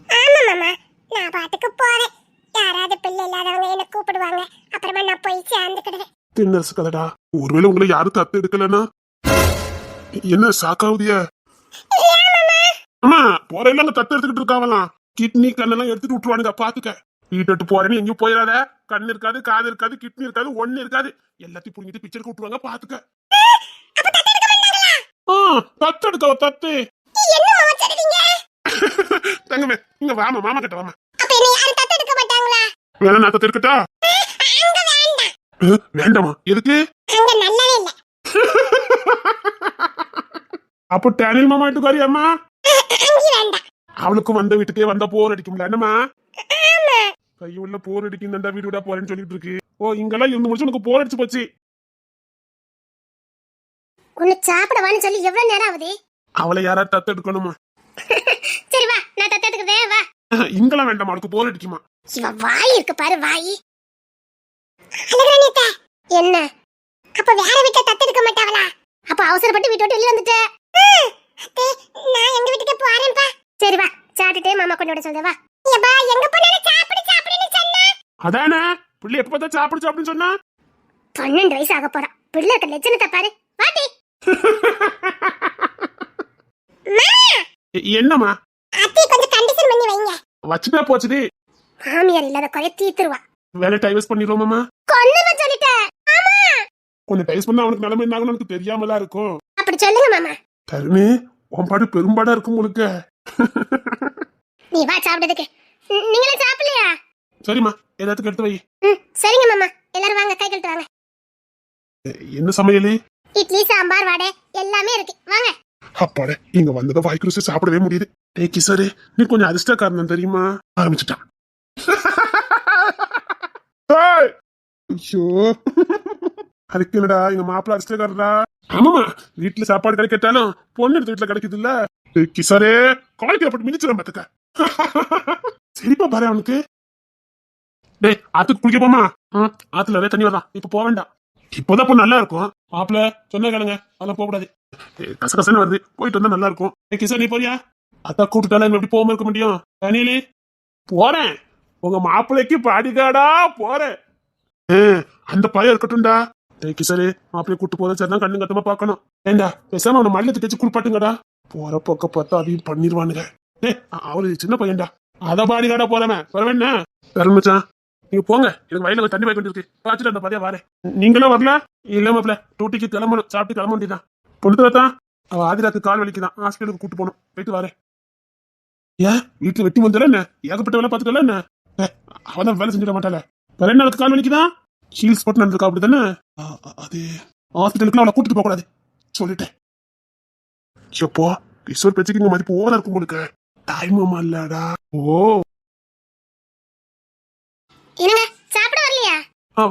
ஆமா மாமா, நான் பாட்டுக்கு போறேன். யாராவது பிள்ளை இல்லாதவங்க என்ன கூப்பிடுவாங்க. அப்புறமா நான் போய் சேர்ந்துக்கிடுவேன். தின்னரசு கதடா. ஒருவேளை உங்களை யாரும் தத்து எடுக்கலன்னா என்ன சாக்காவுதிய? ஆமா, போறையில அங்க தத்து எடுத்துக்கிட்டு இருக்காவலாம். கிட்னி கண்ணெல்லாம் எடுத்துட்டு விட்டுருவானுங்க, பாத்துக்க. வீட்டு போறேன்னு எங்கேயும் போயிடாத. கண்ணு இருக்காது, காது இருக்காது, கிட்னி இருக்காது, ஒண்ணு இருக்காது. எல்லாத்தையும் புரிஞ்சுட்டு பிச்சர் விட்டுருவாங்க, பாத்துக்க. தத்து எடுக்க தத்து. தங்கமே, இங்க வாமா, மாமா கிட்ட வாமா. வேணா நான் தத்து இருக்கட்டா? வேண்டாமா? எதுக்கு? அப்போ டேனில் மாமா வீட்டுக்கு வரியாமா? அவளுக்கும் வந்த வீட்டுக்கே வந்தா போர் அடிக்கும்ல, என்னமா? கையுள்ள போர் அடிக்கும், வீடு விடா போறேன்னு சொல்லிட்டு இருக்கு. ஓ, இங்கெல்லாம் இருந்து முடிச்சு உனக்கு போர் அடிச்சு போச்சு. உன்னை சாப்பிடவான்னு சொல்லி எவ்வளவு நேரம் ஆகுது? அவளை யாராவது தத்து எடுக்கணுமா? சரி வா, நான் தத்து எடுக்கிறேன், வா. இங்கெல்லாம் வேண்டாமா, அவளுக்கு போர் அடிக்குமா? இவ வாய் இருக்கு பாரு, வாய். அழகுராணி அத்தை. என்ன அப்ப வேற வீட்டை தத்தெடுக்க மாட்டாங்களா? அப்ப அவசரப்பட்டு வீட்டை விட்டு வெளிய வந்துட்ட. அத்தை, நான் எங்க வீட்டுக்கு போறேன்ப்பா. சரி வா, சாப்பிட்டுட்டு மாமா கொண்டு விட சொல்றேன் வா. ஏப்பா, எங்க போனாலும் சாப்பிடு சாப்பிடுன்னு சொன்னா. அதானே பிள்ளை எப்ப பார்த்தா சாப்பிடு சாப்பிடுன்னு சொன்னா 12 வயசு ஆக போறான். பிள்ளை இருக்க லட்சணத்தை பாரு. வாடி. என்னம்மா அத்தை கொஞ்சம் கண்டிஷன் பண்ணி வைங்க. வச்சுட்டா போச்சுடி. மாமியார் இல்லாத குறைய தீத்துருவா. வேலை டைவர்ஸ் பண்ணிடுவோமாமா. கொன்னு சொல்லிட்டேன். ஆமா, கொஞ்சம் டைவர்ஸ் பண்ணா அவனுக்கு நிலைமை என்ன ஆகும்னு எனக்கு தெரியாமலாம் இருக்கும். அப்படி சொல்லுங்க மாமா. தருணி உன் பாடு பெரும்பாடா இருக்கும் உங்களுக்கு. நீ வா சாப்பிடுறதுக்கு. நீங்களும் சாப்பிடலையா? சரிம்மா எல்லாத்துக்கும் எடுத்து வை. சரிங்க மாமா. எல்லாரும் வாங்க, கை கழுத்து வாங்க. என்ன சமையல்? இட்லி, சாம்பார், வடை எல்லாமே இருக்கு. வாங்க. அப்பாடே இங்க வந்ததை வாய்க்கு ருசி சாப்பிடவே முடியுது. டேய் கிஷோரு, நீ கொஞ்சம் அதிர்ஷ்டக்காரன் தெரியுமா? ஆரம்பிச்சுட்டான். ஏய், ஐயோ அதுக்கு என்னடா எங்க மாப்பிள்ள அதிர்ஷ்டக்காரரா? ஆமாமா, வீட்டுல சாப்பாடு கிடைக்கட்டாலும் பொண்ணு எடுத்த வீட்டுல கிடைக்குது இல்ல. கிஷோரே காலேஜ் அப்படி மிதிச்சிடும் பாத்துக்க. சரிப்பா பாரு அவனுக்கு. டேய் ஆத்துக்கு குளிக்க போமா? ஆத்துல நிறைய தண்ணி வரலாம், இப்ப போக வேண்டாம். இப்போதான் இப்போ நல்லா இருக்கும். மாப்பிள்ள சொன்ன கேளுங்க, அதெல்லாம் போக கூடாது. கசகசன்னு வருது, போயிட்டு வந்தா நல்லா இருக்கும். கிஷோர் நீ போறியா? அத்தா கூப்பிட்டாலும் எப்படி போகாம இருக்க முடியும்? தனியிலே போறேன், உங்க மாப்பிள்ளைக்கு பாடிகாடா போறேன். அந்த பையன் இருக்கட்டும்டா. கிஷோரு மாப்பிள்ளைய கூட்டு போதும் சரிதான், கண்ணு கட்டமா பாக்கணும். ஏண்டா பேசாம அவனை மல்லத்து தேச்சு குளிப்பாட்டுங்கடா. போற பக்க பார்த்தா அதையும் பண்ணிடுவானுங்க. அவரு சின்ன பையன்டா, அத பாடிகாடா போறவன் வரவேன் மச்சான். நீங்க போங்க, எனக்கு வயல தண்ணி பாய்க்கு இருக்கு, பாத்துட்டு அந்த பாதியா வாரேன். நீங்களும் வரல? இல்ல மாப்பிள்ள, டூட்டிக்கு கிளம்பணும், சாப்பிட்டு கிளம்ப வேண்டியதான். பொண்ணுதான் அவ ஆதிராக்கு கால் வலிக்குதான், ஹாஸ்பிட்டலுக்கு கூட்டு போகணும், போயிட்டு வரேன். ஏன் வீட்டுல வெட்டி வந்தால என்ன? ஏகப்பட்ட வேலை பாத்துக்கல என்ன? அவதான் வேலை செஞ்சிட மாட்டாள. வேற என்ன கால் வலிக்குதான்? ஹீல்ஸ் போட்டு நடந்திருக்கா அப்படித்தானே? அது ஹாஸ்பிட்டலுக்கு அவளை கூட்டிட்டு போக கூடாது சொல்லிட்டேன். எப்போ கிஷோர் பேச்சுக்கு இங்க மதிப்பு ஓவரா இருக்கும் உங்களுக்கு. டைம் இல்லடா. ஓ என்னங்க சாப்பிட வரலையா?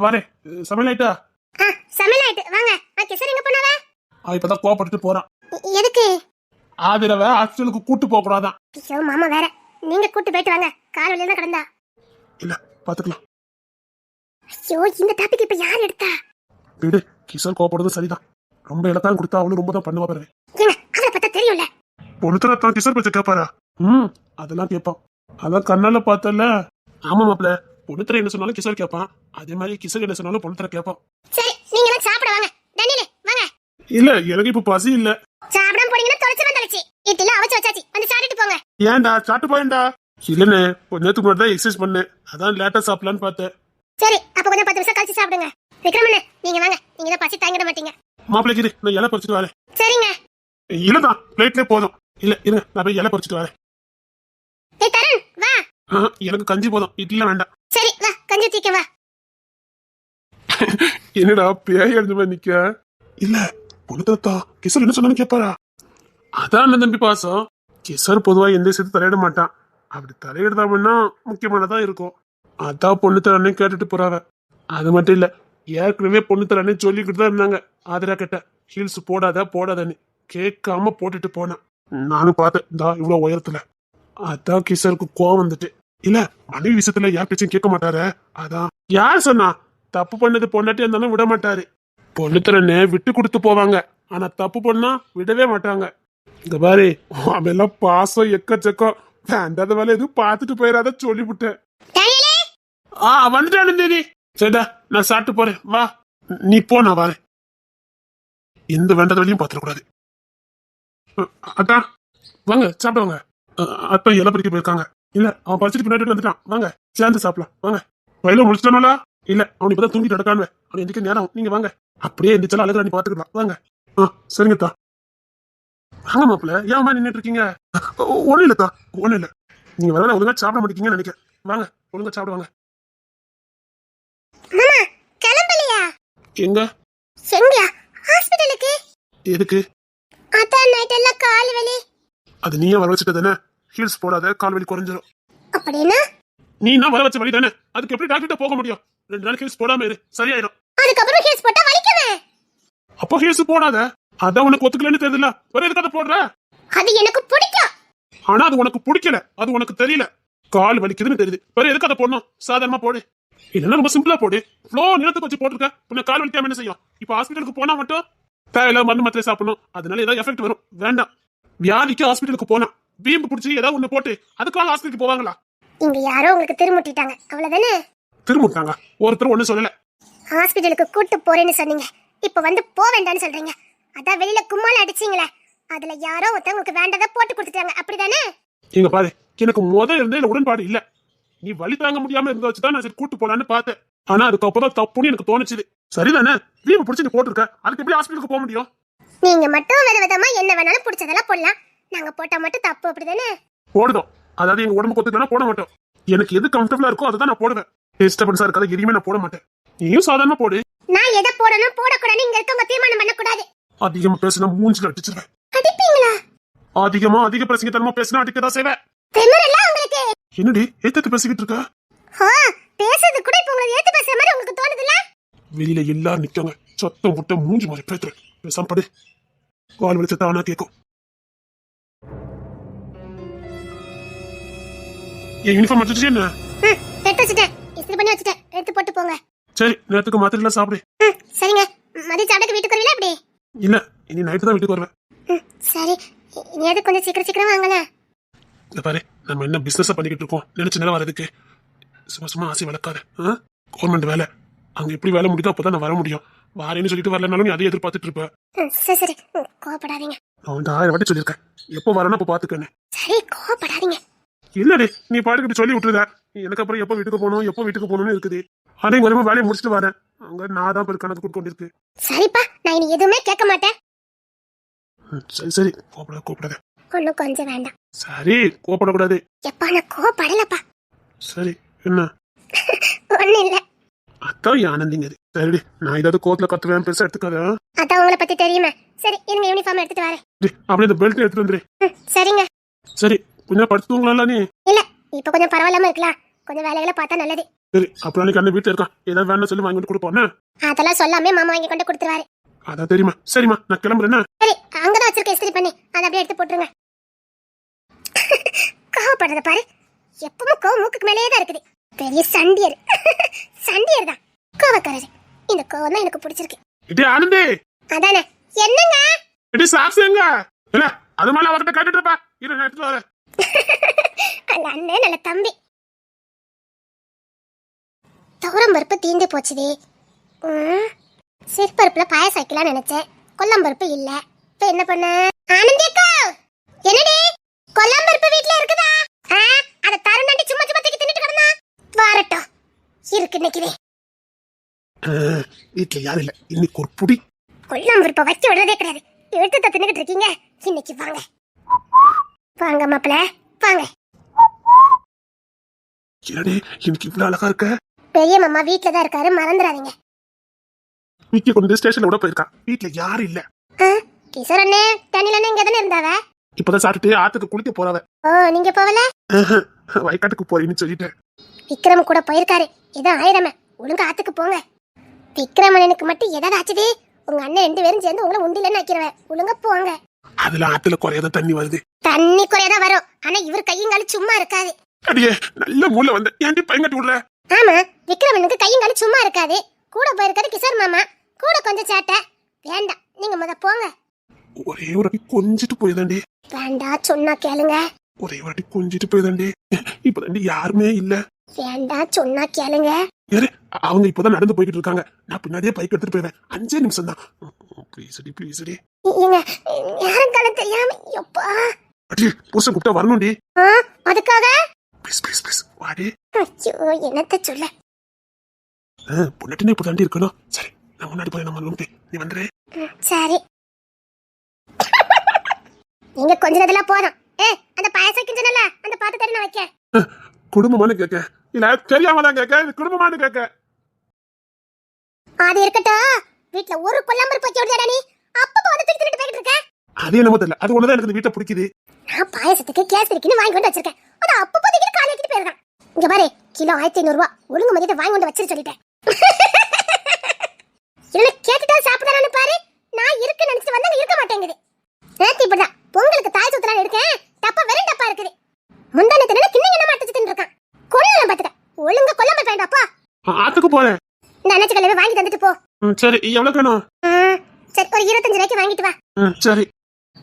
வரேன். சமையல் ஆயிட்டா? சமையல் ஆயிட்டு. வாங்க. கிஷோர் எங்க போனாவா? இப்பதான் கோபப்பட்டு போறான். எதுக்கு? ஆதிரவ ஹாஸ்பிட்டலுக்கு கூட்டு போக கூடாதான். ஐயோ மாமா வேற, நீங்க கூட்டு போயிட்டு வாங்க, கால் வலியில தான் கிடந்தா. இல்ல பாத்துக்கலாம். ஐயோ இந்த டாபிக் இப்ப யார் எடுத்தா? வீடு கிஷோர் கோபப்படுறது சரிதான், ரொம்ப இலத்தான் கொடுத்தா அவளும் ரொம்ப தான் பண்ணுவா பாரு. ஏங்க அவரை பார்த்தா தெரியும்ல. பொண்ணுத்தான் கிஷோர் பேச்ச கேப்பாரா? அதெல்லாம் கேட்பான், அதான் கண்ணால பார்த்தல. ஆமா மாப்பிள்ள, பொண்ணுத்தர என்ன சொன்னாலும் கிஷோர் கேட்பான், அதே மாதிரி கிஷோர் என்ன சொன்னாலும் பொண்ணுத்தர கேட்பான். சரி நீங்க எல்லாம் சாப்பிட வாங்க. டனிலே வாங்க. இல்ல எனக்கு இப்ப பசி இல்ல. சாப்பிடாம போனீங்கன்னா தொலைச்சிரும் தலைச்சி. இட்லில அவச்சு வச்சாச்சு, வந்து சாப்பிட்டு போங்க. ஏன்டா சாப்பிட்டு போயேன்டா? இல்லன்னு கொஞ்ச நேரத்துக்கு முன்னாடி தான் எக்ஸசைஸ் பண்ணேன், அதான் லேட்டா சாப்பிடலான்னு பார்த்தேன். சரி அப்ப கொஞ்சம் 10 நிமிஷம் கழிச்சு சாப்பிடுங்க. விக்ரமண்ணே நீங்க வாங்க, நீங்க தான் பசி தாங்கிட மாட்டீங்க. மாப்பிள்ளைக்கு இரு, நான் இலை பறிச்சுட்டு வரேன். சரிங்க. இல்லதான் பிளேட்லயே போதும். இல்ல இருங்க, நான் போய் இலை பறிச்சுட்டு வரேன். ஏய் தருண் வா. எனக்கு கஞ்சி போதும், இட்லிலாம் வேண்டாம். சரி வா, கஞ்சி தீக்க வா. என்னடா பேய் எழுந்து போய் நிக்க? இல்ல பொண்ணுத்தா கிஷோர் என்ன சொன்னாலும் கேட்பாரா? அதான் அண்ணன் தம்பி பாசம். கிஷோர் பொதுவா எந்த விஷயத்தையும் தலையிட மாட்டான், அப்படி தலையிடுதாமன்னா முக்கியமானதா இருக்கும். அதான் பொண்ணுத்தரனே கேட்டுட்டு போறாவ. அது மட்டும் இல்ல, ஏற்கனவே பொண்ணுத்தரனே சொல்லிக்கிட்டு தான் இருந்தாங்க ஆதிரா கிட்ட, ஹீல்ஸ் போடாத போடாதன்னு. கேட்காம போட்டுட்டு போனான். நானும் பார்த்தேன், இந்தா இவ்வளவு உயரத்துல. அதான் கிஷோருக்கு கோவம் வந்துட்டு. இல்ல மனைவி விஷயத்துல யார் பேச்சும் கேட்க மாட்டாரு. அதான் யார் சொன்னா? தப்பு பண்ணது பொண்டாட்டி இருந்தாலும் விட மாட்டாரு. பொண்ணுத்தரனே விட்டு கொடுத்து போவாங்க, ஆனா தப்பு பண்ணா விடவே மாட்டாங்க. இந்த பாரு அவெல்லாம் பாசம் எக்கச்சக்கம், வேண்டாத வேலை எதுவும் பார்த்துட்டு போயிடாத சொல்லிவிட்டேன். வந்துட்டானு தேதி. சரிடா நான் சாப்பிட்டு போறேன், வா நீ போ, நான் வரேன். எந்த வேண்டாத வேலையும் பாத்துடக்கூடாது. அக்கா வாங்க சாப்பிடுவாங்க. அத்தா இலை பறிக்க போயிருக்காங்க. இல்ல அவன் பறிச்சுட்டு பின்னாடி வந்துட்டான், வாங்க சேர்ந்து சாப்பிடலாம் வாங்க. வயல முடிச்சிட்டானோல? இல்ல அவன் இப்பதான் தூங்கிட்டு நடக்கான்னு, அவன் எந்திரிக்க நேரம், நீங்க வாங்க. அப்படியே எந்திரிச்சாலும் அழகு ராணி பாத்துக்கலாம், வாங்க. சரிங்கத்தா. வாங்க மாப்பிள்ள, ஏன் நின்றுட்டு இருக்கீங்க? ஒண்ணு இல்லத்தா, ஒண்ணு இல்ல. நீங்க வரல ஒழுங்கா சாப்பிட மாட்டீங்கன்னு நினைக்கிறேன், வாங்க ஒழுங்கா சாப்பிடுவாங்க. மாமா கிளம்பலையா? எங்க எங்கயா? ஹாஸ்பிடலுக்கு. எதுக்கு? அதான் நைட் எல்லாம் கால் வலி. அது நீயே வர வச்சுட்டு தானே, ஹீல்ஸ் போடாத கால் வலி குறைஞ்சிடும். அப்படின்னா நீ என்ன வர வச்ச வழி தானே, அதுக்கு எப்படி டாக்டர் போக முடியும்? 2 நாள் ஹீல்ஸ் போடாம இரு, சரியாயிடும். அதுக்கப்புறம் ஹீல்ஸ் போட்டா வலிக்குமே. அப்போ ஹீல்ஸ் போடாத, அதான் உனக்கு ஒத்துக்கலன்னு தெரியல, வேற எதுக்கு அதை போடுற? அது எனக்கு பிடிக்கும். ஆனா அது உனக்கு பிடிக்கல, அது உனக்கு தெரியல. கால் வலிக்குதுன்னு தெரியுது, வேற எதுக்கு அதை போடணும்? சாதாரணமா போடு. இதெல்லாம் ரொம்ப சிம்பிளா போடு. இவ்வளோ நேரத்துக்கு வச்சு போட்டிருக்க, உன்னை கால் வலிக்காம என்ன செய்யும்? இப்போ ஹாஸ்பிட்டலுக்கு போனா மட்டும் தேவையில்லாத மருந்து மாத்திரை சாப்பிடணும், அதனால ஏதாவது எஃபெக்ட் வரும். வேண்டாம். வியாதிக்கு ஹாஸ்பிட்டலுக்கு போனா வீம்பு பிடிச்சி ஏதாவது ஒண்ணு போட்டு அதுக்காக ஹாஸ்பிட்டலுக்கு போவாங்களா? இங்க யாரோ உங்களுக்கு திருமுட்டிட்டாங்க, அவ்வளவுதானே? திரும்பிட்டாங்க. ஒருத்தர் ஒண்ணு சொல்லல. ஹாஸ்பிட்டலுக்கு கூட்டு போறேன்னு சொன்னீங்க, இப்ப வந்து போ வேண்டாம்னு சொல்றீங்க. அதான் வெளியில கும்மால அடிச்சீங்களே, அதுல யாரோ ஒருத்தவங்க உங்களுக்கு வேண்டதை போட்டு கொடுத்துட்டாங்க, அப்படிதானே? இங்க பாரு, எனக்கு இருந்தே உடன்பாடு இல்ல. நீ வலி தாங்க முடியாம இருந்த வச்சுதான் நான் சரி கூட்டு போலான்னு பார்த்தேன். ஆனா அதுக்கப்புறம் தப்புன்னு எனக்கு தோணுச்சு. சரிதானே? வீம்பு பிடிச்சி நீ போட்டிருக்க, அதுக்கு எப்படி ஹாஸ்பிட்டலுக்கு போக முடியும்? நீங்க மட்டும் விதவிதமா என்ன வேணாலும் பிடிச்சதெல்லாம் போடலாம், நாங்க போட்டா மட்டும் தப்பு, அப்படிதானே? போடுதோம். அதாவது எங்க உடம்பு கொத்துக்கலாம் போட மாட்டோம். எனக்கு எது கம்ஃபர்டபுளா இருக்கோ அதை தான் நான் போடுவேன். டிஸ்டர்பன்ஸா இருக்காத எதுவுமே நான் போட மாட்டேன். நீயும் சாதாரணமா போடு. நான் எதை போடணும் போடக்கூடாதுன்னு இங்க இருக்க தீர்மானம் பண்ணக்கூடாது. அதிகமா பேசினா மூஞ்சில அடிச்சிருவேன். அடிப்பீங்களா? அதிக பிரசங்கத்தனமா பேசினா அடிக்கதான் செய்வேன். திமிரெல்லாம் உங்களுக்கு? என்னடி ஏத்து பேசிக்கிட்டு இருக்க? பேசுறது கூட இப்ப உங்களுக்கு ஏத்து பேசுற மாதிரி உங்களுக்கு தோணுதுல்ல? வெளியில எல்லாரும் நிக்காங்க, சத்தம் முட்டை மூஞ்சி மாதிரி பேசுறேன். பேசாம படு, கால் வலிச்சா தானா கேட்கும். என் யூனிஃபார்ம் எடுத்துச்சு என்ன? எடுத்து வச்சுட்டேன், இஸ்திரி பண்ணி வச்சுட்டேன், எடுத்து போட்டு போங்க. சரி, நேரத்துக்கு மாத்திரை சாப்பிடு. சரிங்க. மதிய சாப்பிட்டு வீட்டுக்கு வருவீங்களா? அப்படி இல்ல, இனி நைட்டு தான் வீட்டுக்கு வருவேன். சரி, இனியாவது கொஞ்சம் சீக்கிரம் வாங்கல. இந்த பாரு, நம்ம என்ன பிசினஸ் பண்ணிக்கிட்டு இருக்கோம், நினைச்ச நேரம் வரதுக்கு சும்மா ஆசை வளர்க்காத. கவர்மெண்ட் வேலை, அங்க எப்படி வேலை முடியுதோ அப்பதான் நான் வர முடியும். வாரேன்னு சொல்லிட்டு வரலனாலும் நீ அதே எதிர்பார்த்துட்டு இருப்ப. சரி, கோவப்படாதீங்க. நான் வந்து 1000 வாட்டி சொல்லியிருக்கேன், எப்போ வரணும் அப்போ பாத்துக்கன்னு. சரி, கோவப்படாதீங்க. இல்லடே, நீ பாட்டுக்கிட்டு சொல்லி விட்டுருத. எனக்கு அப்புறம் எப்போ வீட்டுக்கு போகணும்னு இருக்குது. அதே மாதிரி வேலையை முடிச்சுட்டு வரேன், அங்க நான் தான் போய் கணக்கு கொடுக்க வேண்டியிருக்கு. சரிப்பா, நான் இனி எதுவுமே கேட்க மாட்டேன். சரி, கோப்படாத. ஒன்னும் கொஞ்சம் வேண்டாம். சரி, கோப்படக்கூடாது. எப்பா, நான் கோவப்படலப்பா. சரி, என்ன? ஒண்ணு இல்ல. அதான் ஆனந்திங்க. சரிடி, நான் ஏதாவது கோத்துல கத்துவேன், பெருசா எடுத்துக்காத. அதான் உங்களை பத்தி தெரியுமே. சரி, இருங்க, யூனிஃபார்ம் எடுத்துட்டு வரேன். அப்படியே இந்த பெல்ட் எடுத்துட்டு வந்துரு. சரிங்க. சரி, கொஞ்சம் படுத்து தூங்கலாம்ல நீ? இல்ல, இப்ப கொஞ்சம் பரவாயில்லாம இருக்கலாம். கொஞ்சம் வேலைகளை பார்த்தா நல்லது. சரி, அப்புறம் நீ கண்ணு வீட்டுல இருக்கான், ஏதாவது வேணா சொல்லி வாங்கி கொடுப்போம். அதெல்லாம் சொல்லாமே மாமா வாங்கி கொண்டு கொடுத்துருவாரு. அதான் தெரியுமா? சரிம்மா, நான் கிளம்புறேன். சரி, அங்கதான் வச்சிருக்க இஸ்திரி பண்ணி, அதை அப்படியே எடுத்து போட்டுருங்க. கோவப்படுறத பாரு, எப்பவும் கோவம் மூக்குக்கு மேலேயே தான் இருக்குது. பெரிய சண்டியர். சண்டியர் தான், கோவக்காரரு. இந்த கோவம் தான் எனக்கு பிடிச்சிருக்கு. இதே ஆனந்தி. அதானே. என்னங்க? இதே சாப்பிடுங்க. இல்ல, அது மேல அவர்கிட்ட கேட்டுட்டு இருப்பா. இரு, நான் எடுத்துட்டு வரேன். அந்த அண்ணன் நல்ல தம்பி. துவரம் பருப்பு தீந்து போச்சுது. சிறுபருப்புல பாயசம் வைக்கலாம்னு நினைச்சேன், கொல்லம் பருப்பு இல்ல. இப்ப என்ன பண்ண? ஆனந்தி அக்கா, என்னடி கொல்லம் பருப்பு வீட்ல இருக்குதா? அத தரணும்டி, சும்மா தூக்கி தின்னுட்டு கிடந்தா. வரட்டும், இருக்கு நிக்கிறேன். வீட்டுல யாரும் இல்ல, இன்னைக்கு ஒரு புடி கொல்லம் பருப்பை வச்சு விடுறதே கிடையாது. எடுத்து தின்னுட்டு இருக்கீங்க. இன்னைக்கு வாங்க வாங்க மாப்பிள்ள, வாங்க. என்னடி இன்னைக்கு இவ்வளவு அழகா இருக்க? பெரிய மாமா வீட்டுல தான் இருக்காரு, மறந்துடாதீங்க. விக்கி கொண்டு ஸ்டேஷன்ல விட போயிருக்கா, வீட்டுல யாரும் இல்ல. கிஷோர் அண்ணே, தண்ணில இங்க தானே இருந்தாவ? இப்பதான் சாப்பிட்டுட்டு ஆத்துக்கு குளிக்க போறவ. ஓ, நீங்க போகல? வயக்காட்டுக்கு போறேன்னு சொல்லிட்டேன். விக்ரம் கூட போயிருக்காரு, ஏதோ ஆயிரமே. ஒழுங்கா ஆத்துக்கு போங்க. விக்ரமனுக்கு மட்டும் ஏதாவது ஆச்சுது, உங்க அண்ணன் 2 பேரும் சேர்ந்து உங்களை உண்டிலன்னு ஆக்கிடுவேன். ஒழுங்கா போங்க. அதுல ஆத்துல குறையாத தண்ணி வருது. தண்ணி குறையாதான் வரும், ஆனா இவர் கையங்காலு சும்மா இருக்காது. அடியே, நல்ல மூளை வந்த, ஏன்டி பயங்கட்டி விடுற? ஆமா, விக்ரமனுக்கு கையங்காலு சும்மா இருக்காது. கூட போயிருக்காரு கிஷோர் மாமா, கூட கொஞ்சம் சேட்டை. வேண்டாம், நீங்க முத போங்க. ஒரே ஒரு வாட்டி கொஞ்சிட்டு போய்தாண்டி. வேண்டாம், சொன்னா கேளுங்க. ஒரே வாட்டி கொஞ்சிட்டு போய்தாண்டி. இப்பதாண்டி யாருமே இல்ல. வேண்டாம், சொன்னா கேளுங்க. யாரு? அவங்க இப்பதான் நடந்து போய்கிட்டு இருக்காங்க, நான் பின்னாடியே பைக் எடுத்துட்டு போயிடுவேன். 5 நிமிஷம் தான். ப்ளீஸ் அடி. யாரும் காலம் தெரியாம. எப்பா அடி, புருஷன் கூப்பிட்டா வரணும்டி. அதுக்காக? ப்ளீஸ் வாடி. ஐயோ, என்னத்த சொல்ல. பொண்ணட்டினே இப்பதாண்டி இருக்கணும். சரி, நான் முன்னாடி போய் நம்ம ரூம்க்கு நீ வந்துரு. சரி. நீங்க கொஞ்ச நேரத்துல போதும். அந்த பாயசம் கிஞ்சனல அந்த பாத்து தர நான் வைக்க. குடும்பமானு கேட்க இல்ல தெரியாம தான் கேட்க, இது குடும்பமானு கேட்க. அது இருக்கட்டும், வீட்ல ஒரு கொல்லாம்பர் பச்சை விடுறடா நீ. அப்பப்ப வந்து தூக்கி தின்னுட்டு போயிட்டு இருக்க. அது என்னமோ தெரியல, அது ஒண்ணுதான் எனக்கு இந்த வீட்டை பிடிக்குது. நான் பாயசத்துக்கு கேசரிக்குன்னு வாங்கி கொண்டு வச்சிருக்கேன், அது அப்பப்ப தூக்கி காலை எடுத்துட்டு போயிருக்கான். இங்க பாரு, கிலோ 1500 ரூபாய். ஒழுங்கு மதியத்தை வாங்கி கொண்டு வச்சிரு சொல்லிட்டேன். என்ன கேட்டுட்டா சாப்பிடறானு பாரு. நான் இருக்கு நினைச்சிட்டு வந்தா இருக்க மாட்டேங்குது. நேத்து இப்படிதான் பொங்கலுக்கு தாய் சுத்தலாம் எடுக்கேன், டப்பா வெறும் டப்பா இருக்குது. முந்தானத்துல கிண்ண என்ன மாட்டு தின்னு இருக்கான். கொல்லல பாத்துக்க. ஒழுங்கா கொல்லாம வேண்டாப்பா. ஆத்துக்கு போறேன். இந்த அண்ணாச்சி கல்யாணம் வாங்கி தந்துட்டு போ. சரி, எவ்வளவு வேணும்? சரி, ஒரு 25 ரூபாய்க்கு வாங்கிட்டு வா. சரி.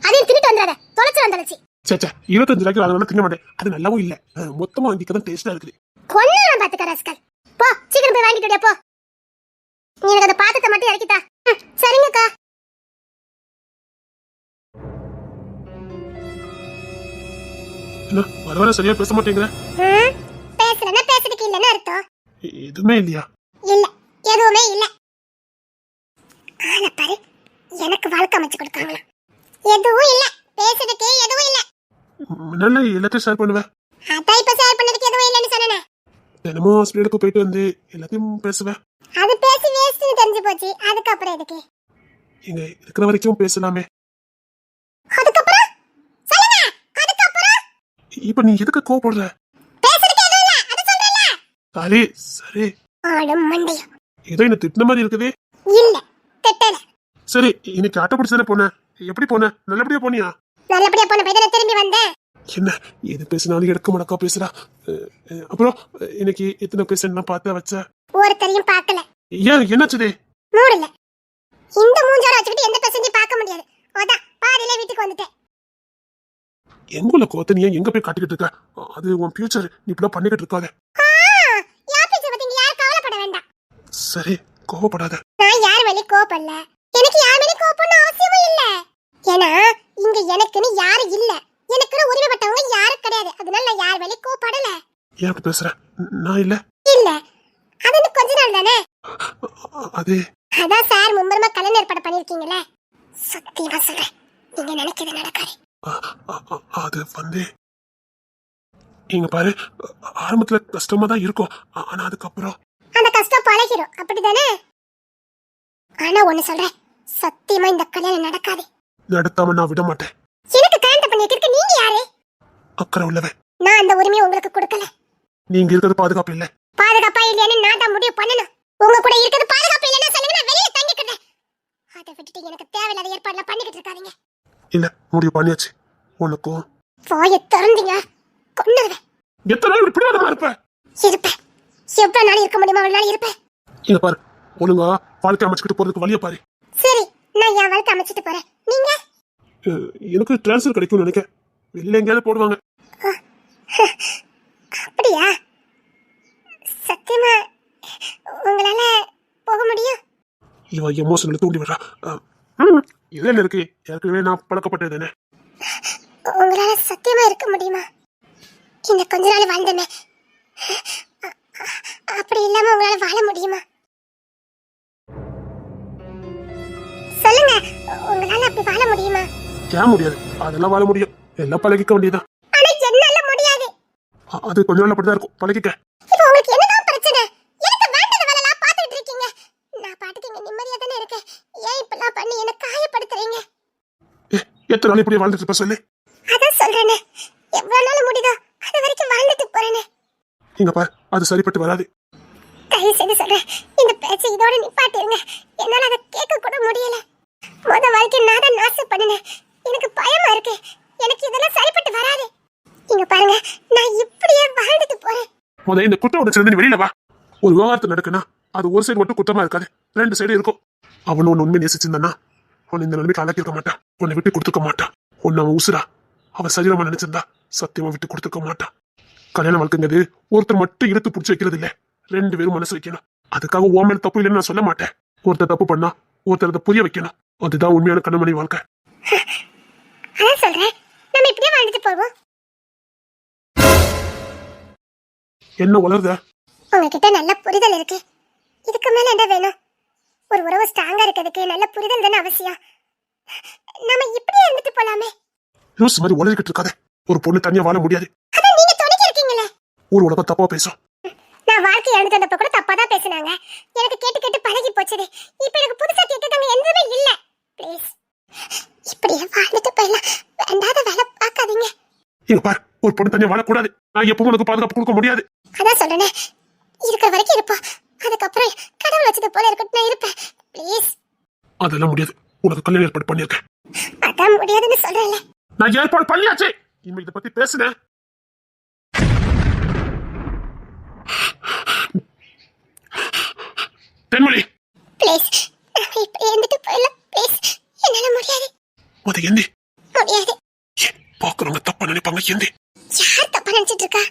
அதையும் தின்னுட்டு வந்துடாத, தொலைச்சு வந்தாச்சு. சே 25 ரூபாய்க்கு வாங்கலாம் திங்க மாட்டேன். அது நல்லாவும் இல்ல. மொத்தமா வாங்கிக்கதான் டேஸ்டா இருக்குது. கொன்னலாம் பாத்துக்க ராஸ்கல். போ, சீக்கிரம் போய் வாங்கிட்டு போ. நீ எனக்கு அந்த பாத்திரத்தை மட்டும் இறக்கிட்டா. சரிங்கக்கா. என்ன வர வர சரியா பேச மாட்டேங்கிற? பேசலன்னா பேசுறதுக்கு இல்லன்னு அர்த்தம். எதுவுமே இல்லையா? இல்ல, எதுவுமே இல்ல. ஆனா பாரு, எனக்கு வாழ்க்கை அமைச்சு கொடுத்தாங்களா? எதுவும் இல்ல, பேசுறதுக்கு எதுவும் இல்ல. நல்லா எல்லாத்தையும் ஷேர் பண்ணுவேன். அதான் இப்ப ஷேர் பண்ணதுக்கு எதுவும் இல்லன்னு சொன்னேனே. தினமும் ஹாஸ்பிட்டலுக்கு போயிட்டு வந்து எல்லாத்தையும் பேசுவேன். அது பேசி வேஸ்ட்னு தெரிஞ்சு போச்சு. அதுக்கப்புறம் எதுக்கு? இங்க இருக்கிற வரைக்கும் பேசலாமே. அதுக்கப்புறம் சொல்லுங்க. அதுக்கப்புறம் இப்ப நீ எதுக்கு கோவப்படுற? பேசுறதுக்கு எதுவும் இல்ல, அது சொல்றேன்ல. சரி சரி. ஆடும் மண்டையா. ஏதோ என்ன திட்டின மாதிரி இருக்குது. இல்ல, திட்டல. சரி, இன்னைக்கு ஆட்டோ பிடிச்சதானே போன? எப்படி போன? நல்லபடியா போனியா? நல்லபடியா போன பையனை திரும்பி வந்தேன். என்ன எது பேசினாலும் எடுக்க முடக்கா பேசுறா. அப்புறம் இன்னைக்கு எத்தனை பேசணும் பார்த்து வச்ச? ஒருத்தரையும் பார்க்கல. ஏன் என்னாச்சுதே? மூடல. இந்த மூஞ்சார வச்சுக்கிட்டு எந்த பேசஞ்சையும் பார்க்க முடியாது. அதான் பாதியில வீட்டுக்கு வந்துட்டேன். எங்குள்ள கோத்த நீ எங்க போய் காட்டிக்கிட்டு இருக்க? அது உன் ஃபியூச்சர். நீ இப்படி பண்ணிக்கிட்டு இருக்காத. யார் பேச்ச பத்தி நீங்க யாரும் கவலைப்பட வேண்டாம். சரி, கோவப்படாத. நான் யார் மேலே கோவப்படல. எனக்கு யார் மேலே கோவப்படணும் அவசியமும் இல்ல. ஏன்னா இங்க எனக்குன்னு யாரும் இல்ல. எனக்குன்னு உரிமைப்பட்டவங்க யாரும் கிடையாது. அதனால நான் யார் மேலே கோவப்படல. ஏன் அப்படி பேசுற? நான் இல்ல. இல்ல, அது இன்னும் கொஞ்ச நாள் தானே. அது அதான் சார் மும்பரமா கல்யாணம் ஏற்பாடு பண்ணிருக்கீங்களே. சத்தியமா சொல்றேன், நீங்க நினைக்கிறது நடக்காது. அது வந்து இங்க பாரு, ஆரம்பத்துல கஷ்டமா தான் இருக்கும். ஆனா அதுக்கப்புறம் அந்த கஷ்டம் பழகிரும். அப்படிதானே? ஆனா ஒண்ணு சொல்றேன், சத்தியமா இந்த கல்யாணம் நடக்காது. நடத்தாம நான் விட மாட்டேன். எனக்கு கல்யாணம் பண்ணி வைக்கிறதுக்கு நீங்க யாரு? அக்கறை உள்ளவன். நான் அந்த உரிமையை உங்களுக்கு கொடுக்கல. நீங்க இருக்கிறது பாதுகாப்பு இல்ல. பாதுகாப்பா இல்லையான்னு நான் தான் முடிவு பண்ணணும். உங்க கூட இருக்கிறது பாதுகாப்பு இல்லைன்னா சொல்லுங்க, நான் வெளியில தங்கிக்கிறேன். அதை விட்டுட்டு எனக்கு தேவையில்லாத ஏற்பாடுலாம் பண்ணிக்கிட்டு இருக்காதீங்க. இல்ல, முடிவு பண்ணியாச்சு. உனக்கும் வாயை திறந்தீங்க கொன்னுடுவேன். எத்தனை நாள் இப்படி தான் இருப்பேன்? இருப்பேன். எவ்வளவு நாள் இருக்க முடியுமா அவ்வளவு நாள் இருப்பேன். இங்க பாரு, ஒழுங்கா வாழ்க்கை அமைச்சுக்கிட்டு போறதுக்கு வழிய பாரு. சரி, நான் என் வாழ்க்கை அமைச்சிட்டு போறேன். நீங்க? எனக்கு டிரான்ஸ்ஃபர் கிடைக்கும்னு நினைக்கிறேன். வெளில எங்கேயாவது போடுவாங்க. அப்படியா? சத்தியமா உங்களால போக முடியும்? இவ எமோஷனல் தூண்டி விடுறா. இதுல என்ன இருக்கு? ஏற்கனவே நான் பழக்கப்பட்டது என்ன. உங்களால சத்தியமா இருக்க முடியுமா? இந்த கொஞ்ச நாள் வாழ்ந்தமே, அப்படி இல்லாம உங்களால வாழ முடியுமா? சொல்லுங்க, உங்களால அப்படி வாழ முடியுமா? ஏன் முடியாது? அதெல்லாம் வாழ முடியும். எல்லாம் பழகிக்க வேண்டியதான். ஆனா என்னால முடியாது. அது கொஞ்ச நாள் அப்படிதான் இருக்கும். பழகிக்க. இப்போ உங்களுக்கு என்னதான் பிரச்சனை? எனக்கு வேண்டாத வேலைலாம் பார்த்துட்டு இருக்கீங்க. நான் பாட்டுக்கு இங்க நிம்மதியா தானே இருக்கேன். ஏன் இப்பெல்லாம் பண்ணி என்ன காயப்படுத்துறீங்க? எத்தனை நாள் இப்படி வாழ்ந்துட்டு இருப்ப சொல்லு. அதான் சொல்றேனே, எவ்வளவு நாள் முடியுதோ அது வரைக்கும் வாழ்ந்துட்டு போறேனே. இங்க பாரு, அது சரிப்பட்டு வராது. தயவு செய்து சொல்றேன், இந்த பேச்சை இதோட நிப்பாட்டிருங்க. என்னால அதை கேட்க கூட முடியல. முத வாழ்க்கை நான் தான் நாசம் பண்ணினேன். எனக்கு பயமா இருக்கு. எனக்கு இதெல்லாம் சரிப்பட்டு வராது. இங்க பாருங்க, நான் இப்படியே வாழ்ந்துட்டு போறேன். முதல்ல இந்த குற்ற உணர்ச்சில இருந்து வெளியில வா. ஒரு விவகாரத்தை நடக்குன்னா அது ஒரு சைடு மட்டும் குற்றமா இருக்காது, ரெண்டு சைடு இருக்கும். அவனு உன்னை உண்மை நேசிச்சிருந்தானா அவன் இந்த நிலைமைக்கு ஆளாக்கிருக்க மாட்டான். உன்னை விட்டு கொடுத்துக்க மாட்டான். உன்னை அவன் உசுரா அவன் சரீரமா நினைச்சிருந்தா சத்தியமா விட்டு கொடுத்துக்க மாட்டான். கல்யாண வாழ்க்கைங்கிறது ஒருத்தர் மட்டும் இழுத்து பிடிச்சி வைக்கிறது இல்ல, ரெண்டு பேரும் மனசு வைக்கணும். அதுக்காக ஓ மேல தப்பு இல்லைன்னு நான் சொல்ல மாட்டேன். ஒருத்தர் தப்பு பண்ணா ஒருத்தர் அதை புரிய வைக்கணும். அதுதான் உண்மையான கண்ணமணி வாழ்க்கை. அதான் சொல்றேன், நம்ம இப்படியே வாழ்ந்துட்டு போவோம். என்ன வளருத? உங்ககிட்ட நல்ல புரிதல் இருக்கு. இதுக்கு மேல என்ன வேணும்? ஒரு உறவு ஸ்ட்ராங்கா இருக்கிறதுக்கு நல்ல புரிதல் தானே அவசியம். நாம இப்படியே இருந்துட்டு போலாமே. லூஸ் மாதிரி உளறிக்கிட்டு இருக்காத. ஒரு பொண்ணு தனியா வாழ முடியாது. அதான் நீங்க துணைக்கு இருக்கீங்களே. ஒரு உலகம் தப்பா பேசும். நான் வாழ்க்கை இழந்து வந்தப்ப கூட தப்பா தான் பேசினாங்க. எனக்கு கேட்டு கேட்டு பழகி போச்சுது. இப்ப எனக்கு புதுசா கேட்கறதுங்க எதுவுமே இல்ல. ப்ளீஸ் இப்படியே வாழ்ந்துட்டு போயிடலாம். வேண்டாத வேலை பார்க்காதீங்க. இங்க பாரு, ஒரு பொண்ணு தனியா வாழக்கூடாது. நான் எப்பவும் உனக்கு பாதுகாப்பு கொடுக்க முடியாது. அதான் சொல்றேனே, இருக்கிற வரைக்கும் இருப்போம். அதுக்கப்புறம் கடவுள் வச்சது போல இருக்கட்டும், நான் இருப்பேன். ப்ளீஸ். அதெல்லாம் முடியாது. உனக்கு கல்யாணம் ஏற்பாடு பண்ணிருக்கேன். அதான் முடியாதுன்னு சொல்றேன்ல. நான் ஏற்பாடு பண்ணியாச்சு. இனிமே இதை பத்தி பேசுனேன். தென்மொழி ப்ளீஸ் நான் இப்ப இருந்துட்டு போயிடலாம் ப்ளீஸ். என்னால முடியாது முத எந்தி. முடியாது. பாக்குறவங்க தப்பா நினைப்பாங்க. எந்தி. யார் தப்பா நினைச்சிட்டு இருக்கா?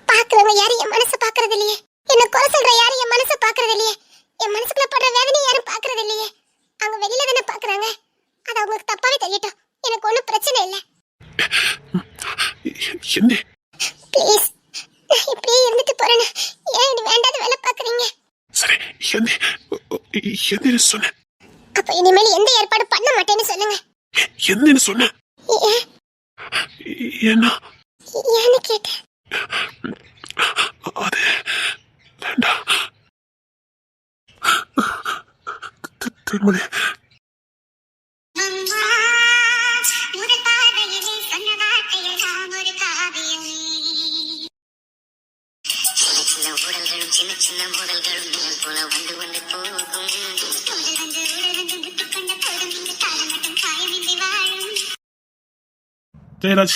பாக்குறவங்க யாரும் என் மனசை பாக்குறது இல்லையே. என்ன குறை சொல்ற யாரும் என் மனசை பாக்குறது இல்லையே. என் மனசுக்குள்ள படுற வேதனை யாரும் பாக்குறது இல்லையே. அவங்க வெளியில தானே பாக்குறாங்க. அது அவங்களுக்கு தப்பாவே தெரியட்டும். எனக்கு ஒண்ணும் பிரச்சனை இல்லை. எந்தி. ப்ளீஸ் நான் இப்படியே இருந்துட்டு போறேன்னு ஏன் இப்படி வேண்டாத வேலை பாக்குறீங்க? சரி எந்தி. எந்தின்னு சொன்னேன். அப்ப இனிமேல் எந்த ஏற்பாடு பண்ண மாட்டேன்னு சொல்லுங்க. எந்தின்னு சொன்னேன். ஏன் ஏன்னா ஏன்னு கேட்டேன். அது வேண்டாம். தென்மொழி சின்ன சின்ன முதல்களும் நிழல் போல வந்து வந்து போகும். ஜெயராஜ்